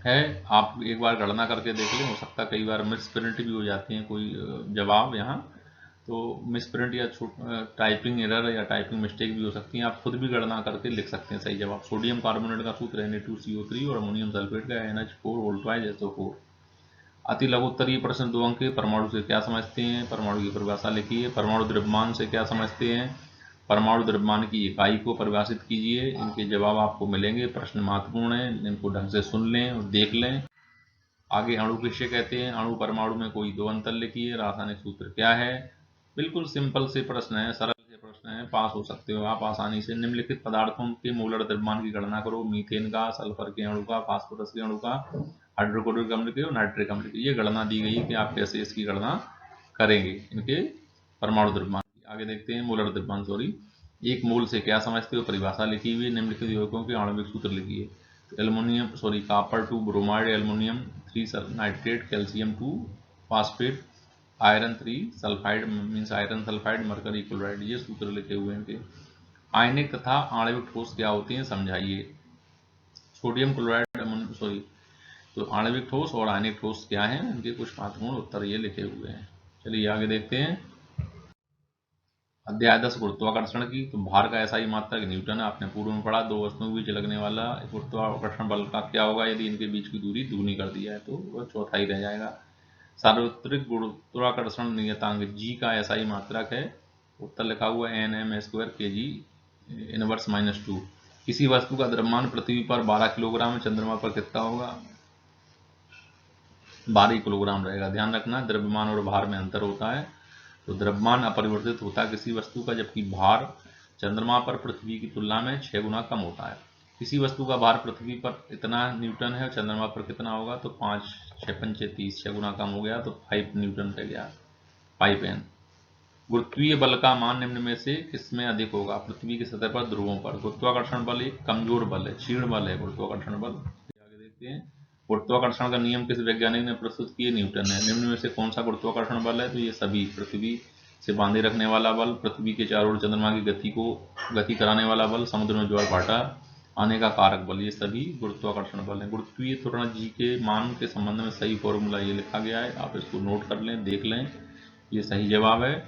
है। आप एक बार गणना करके देख लें, हो सकता है कई बार मिस प्रिंट भी हो जाती हैं कोई जवाब यहाँ, तो मिस प्रिंट या टाइपिंग एरर या टाइपिंग मिस्टेक भी हो सकती है। आप खुद भी गणना करके लिख सकते हैं सही जवाब। सोडियम कार्बोनेट का सूत्र Na2CO3 और अमोनियम सल्फेट का NH4 वोल्टवाइज SO4। अति लघुत्तरीय प्रश्न 2 अंक के। परमाणु से क्या समझते हैं? परमाणु की परिभाषा लिखिए। परमाणु द्रव्यमान से क्या समझते हैं? परमाणु द्रव्यमान की इकाई को परिभाषित कीजिए। इनके जवाब आपको मिलेंगे। प्रश्न महत्वपूर्ण है, इनको ढंग से सुन लें और देख लें। आगे अणु किसे कहते हैं? अणु परमाणु में कोई दो अंतर लिखिए। रासायनिक सूत्र क्या है? बिल्कुल सिंपल से प्रश्न है, सरल से प्रश्न है, पास हो सकते हो आप आसानी से। निम्नलिखित पदार्थों के मोलर द्रव्यमान की गणना करो। मीथेन का, सल्फर के अणु का, फास्फोरस के अणु का, हाइड्रोक्लोरिक अम्ल के और नाइट्रिक अम्ल की। ये गणना दी गई है कि आप कैसे इसकी गणना करेंगे इनके परमाणु द्रव्यमान की। आगे देखते हैं मोलर द्रव्यमान। एक मोल से क्या समझते हो? परिभाषा लिखी हुई। निम्नलिखित यौगिकों के आणविक सूत्र लिखिए। Aluminium copper 2 bromide, aluminium 3 nitrate, calcium 2 phosphate, iron 3 sulphide means iron sulphide, mercury chloride. ये सूत्र लिखे हुए हैं इनके। आयनिक तथा आणविक ठोस क्या होते हैं समझाइए। सोडियम क्लोराइड तो आणविक ठोस और आयनिक ठोस क्या है, इनके कुछ महत्वपूर्ण उत्तर ये लिखे हुए हैं। चलिए आगे देखते हैं। अध्याय 10 गुरुत्वाकर्षण की। तो भार का ऐसा ही मात्रक न्यूटन है, आपने पूर्व में पढ़ा। दो वस्तुओं के बीच लगने वाला गुरुत्वाकर्षण बल का क्या होगा यदि इनके बीच की दूरी दुगनी कर दी जाए, तो वह चौथा ही रह जाएगा। सार्वत्रिक गुरुत्वाकर्षण नियतांक G का ऐसा ही मात्रक है। उत्तर लिखा हुआ है nm² kg इनवर्स -2। किसी वस्तु का द्रव्यमान पृथ्वी पर 12 किलोग्राम है, चंद्रमा पर कितना होगा? 12 किलोग्राम रहेगा। ध्यान रखना द्रव्यमान और भार में अंतर होता है। तो द्रव्यमान अपरिवर्तित होता है किसी वस्तु का, जबकि भार चंद्रमा पर पृथ्वी की तुलना में 6 गुना कम होता है। किसी वस्तु का भार पृथ्वी पर इतना न्यूटन है और चंद्रमा पर कितना होगा? तो 5 6 पंचे 30, 6 गुना कम हो गया, तो 5 न्यूटन रह गया, 5n। गुरुत्वीय बल का मान निम्न में से किसमें अधिक होगा? पृथ्वी की सतह पर ध्रुवों पर। गुरुत्वाकर्षण बल एक कमजोर बल है, क्षीण बल है गुरुत्वाकर्षण बल। आगे देखते हैं। गुरुत्वाकर्षण का नियम किस वैज्ञानिक ने प्रस्तुत किए? न्यूटन है। निम्न में से कौन सा गुरुत्वाकर्षण बल है? तो ये सभी। पृथ्वी से बांधे रखने वाला बल, पृथ्वी के चारों ओर चंद्रमा की गति कराने वाला बल, समुद्र में ज्वार भाटा आने का कारक बल, ये सभी गुरुत्वाकर्षण बल है। गुरुत्वीय त्वरण G के मान के संबंध में सही फॉर्मूला ये लिखा गया है, आप इसको नोट कर लें, देख लें, ये सही जवाब है।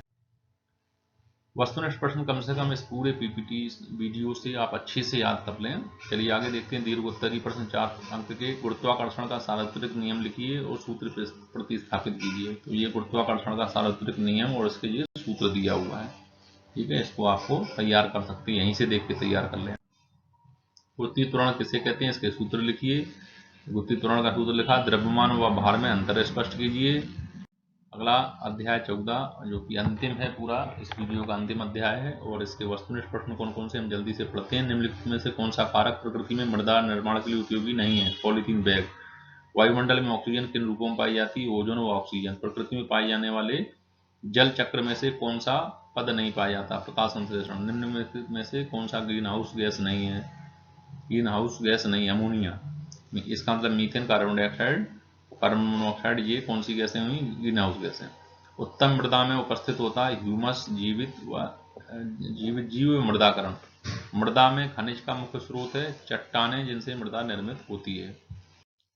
वस्तुनिष्ठ प्रश्न कम से कम इस पूरे PPT वीडियो से आप अच्छे से याद कर लें। चलिए आगे देखते हैं। दीर्घ उत्तरीय प्रश्न 4 अंक के। गुरुत्वाकर्षण का सार्वत्रिक नियम लिखिए और सूत्र प्रतिस्थापित कीजिए। तो ये गुरुत्वाकर्षण का सार्वत्रिक नियम और इसके ये सूत्र दिया हुआ है, ठीक है। इसको आपको तैयार कर सकते हैं, यहीं से देख के तैयार कर लें। गुरुत्वीय त्वरण किसे कहते हैं, इसके सूत्र लिखिए। गुरुत्वीय त्वरण का सूत्र लिखा। द्रव्यमान व भार में अंतर स्पष्ट कीजिए। अगला अध्याय 14 जो कि अंतिम है, पूरा इस वीडियो का अंतिम अध्याय है, और इसके वस्तुनिष्ठ प्रश्न कौन कौन से हम जल्दी से पढ़ते हैं। निम्नलिखित में से कौन सा कारक प्रकृति में मृदा निर्माण के लिए उपयोगी नहीं है? Polythene bag. वायुमंडल में ऑक्सीजन किन रूपों में पाई जाती है? ओजोन व ऑक्सीजन। प्रकृति में पाए जाने वाले जल चक्र में से कौन सा पद नहीं पाया जाता? प्रकाश संश्लेषण। निम्न में से कौन सा ग्रीन हाउस गैस नहीं है? ग्रीन हाउस गैस नहीं, अमोनिया। इसका मतलब methane, carbon dioxide, carbon monoxide, ये कौन सी गैसें हुई? ग्रीन हाउस गैसें। उत्तम मृदा में उपस्थित होता है ह्यूमस, जीवित जीव मृदाकरण। मृदा में खनिज का मुख्य स्रोत है चट्टानें, जिनसे मृदा निर्मित होती है।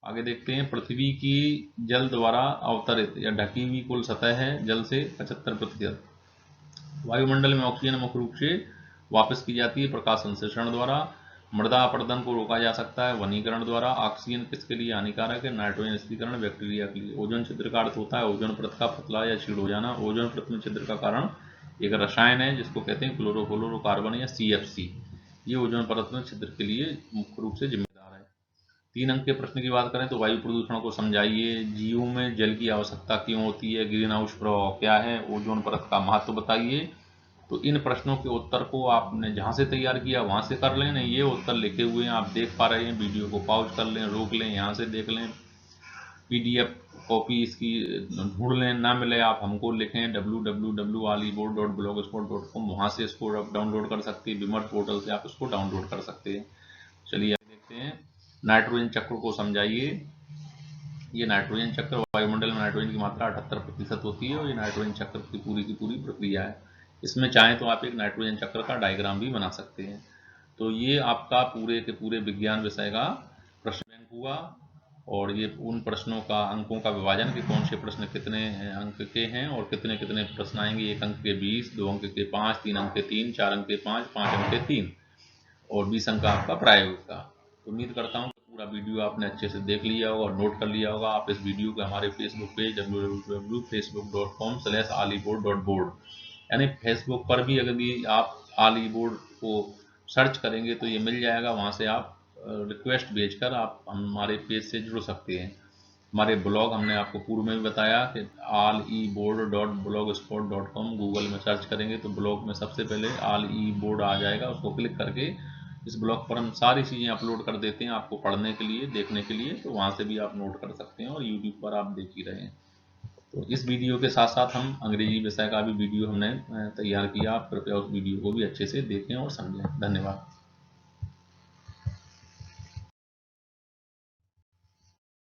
आगे देखते हैं। पृथ्वी की जल द्वारा अवतरित या ढकी हुई कुल सतह है जल से 75%। वायुमंडल में ऑक्सीजन मुख्य रूप से वापस की जाती है प्रकाश संश्लेषण द्वारा। मृदा अपरदन को रोका जा सकता है वनीकरण द्वारा। ऑक्सीजन किसके लिए हानिकारक है? नाइट्रोजन स्थिरीकरण, बैक्टीरिया के लिए। ओजोन छिद्र का अर्थ होता है ओजोन परत का पतला या क्षीण हो जाना। ओजोन परत में छिद्र का कारण एक रसायन है जिसको कहते हैं क्लोरोफ्लोरोकार्बन या CFC। ये ओजोन परत में छिद्र के लिए मुख्य रूप से जिम्मेदार है। 3 अंक के प्रश्न की बात करें तो वायु प्रदूषण को समझाइए, जीवों में जल की आवश्यकता क्यों होती है, ग्रीन हाउस प्रभाव क्या है, ओजोन परत का महत्व बताइए। तो इन प्रश्नों के उत्तर को आपने जहाँ से तैयार किया वहाँ से कर लें। नहीं, ये उत्तर लिखे हुए हैं, आप देख पा रहे हैं, वीडियो को पॉज कर लें, रोक लें, यहाँ से देख लें, PDF कॉपी इसकी ढूंढ लें, ना मिले आप हमको लिखें www.aliboard.blogspot.com, वहाँ से इसको आप डाउनलोड कर सकते हैं, विमर्श पोर्टल से आप इसको डाउनलोड कर सकते हैं। चलिए आगे देखते हैं। नाइट्रोजन चक्र को समझाइए। ये नाइट्रोजन चक्र, वायुमंडल में नाइट्रोजन की मात्रा 78% होती है और ये नाइट्रोजन चक्र की पूरी प्रक्रिया है। इसमें चाहें तो आप एक नाइट्रोजन चक्र का डायग्राम भी बना सकते हैं। तो ये आपका पूरे के पूरे विज्ञान विषय का प्रश्न बैंक हुआ। और ये उन प्रश्नों का अंकों का विभाजन कि कौन से प्रश्न कितने अंक के हैं और कितने कितने प्रश्न आएंगे। 1 अंक के 20, 2 अंक के 5, 3 अंक के 3, 4 अंक के 5, 5 अंक के 3 और 20 अंक का आपका प्रायोगिक का। तो उम्मीद करता हूँ कि पूरा वीडियो आपने अच्छे से देख लिया होगा और नोट कर लिया होगा। आप इस वीडियो को हमारे फेसबुक पेज www.facebook.com/aliboard.board यानी फेसबुक पर भी अगर भी आप aliboard को सर्च करेंगे तो ये मिल जाएगा। वहाँ से आप रिक्वेस्ट भेजकर आप हमारे पेज से जुड़ सकते हैं। हमारे ब्लॉग हमने आपको पूर्व में भी बताया कि aliboard.blogspot.com गूगल में सर्च करेंगे तो ब्लॉग में सबसे पहले aliboard आ जाएगा। उसको क्लिक करके इस ब्लॉग पर हम सारी चीज़ें अपलोड कर देते हैं आपको पढ़ने के लिए, देखने के लिए। तो वहाँ से भी आप नोट कर सकते हैं और यूट्यूब पर आप देख ही रहे हैं। तो इस वीडियो के साथ साथ हम अंग्रेजी विषय का भी वीडियो हमने तैयार किया। आप कृपया उस वीडियो को भी अच्छे से देखें और समझें। धन्यवाद।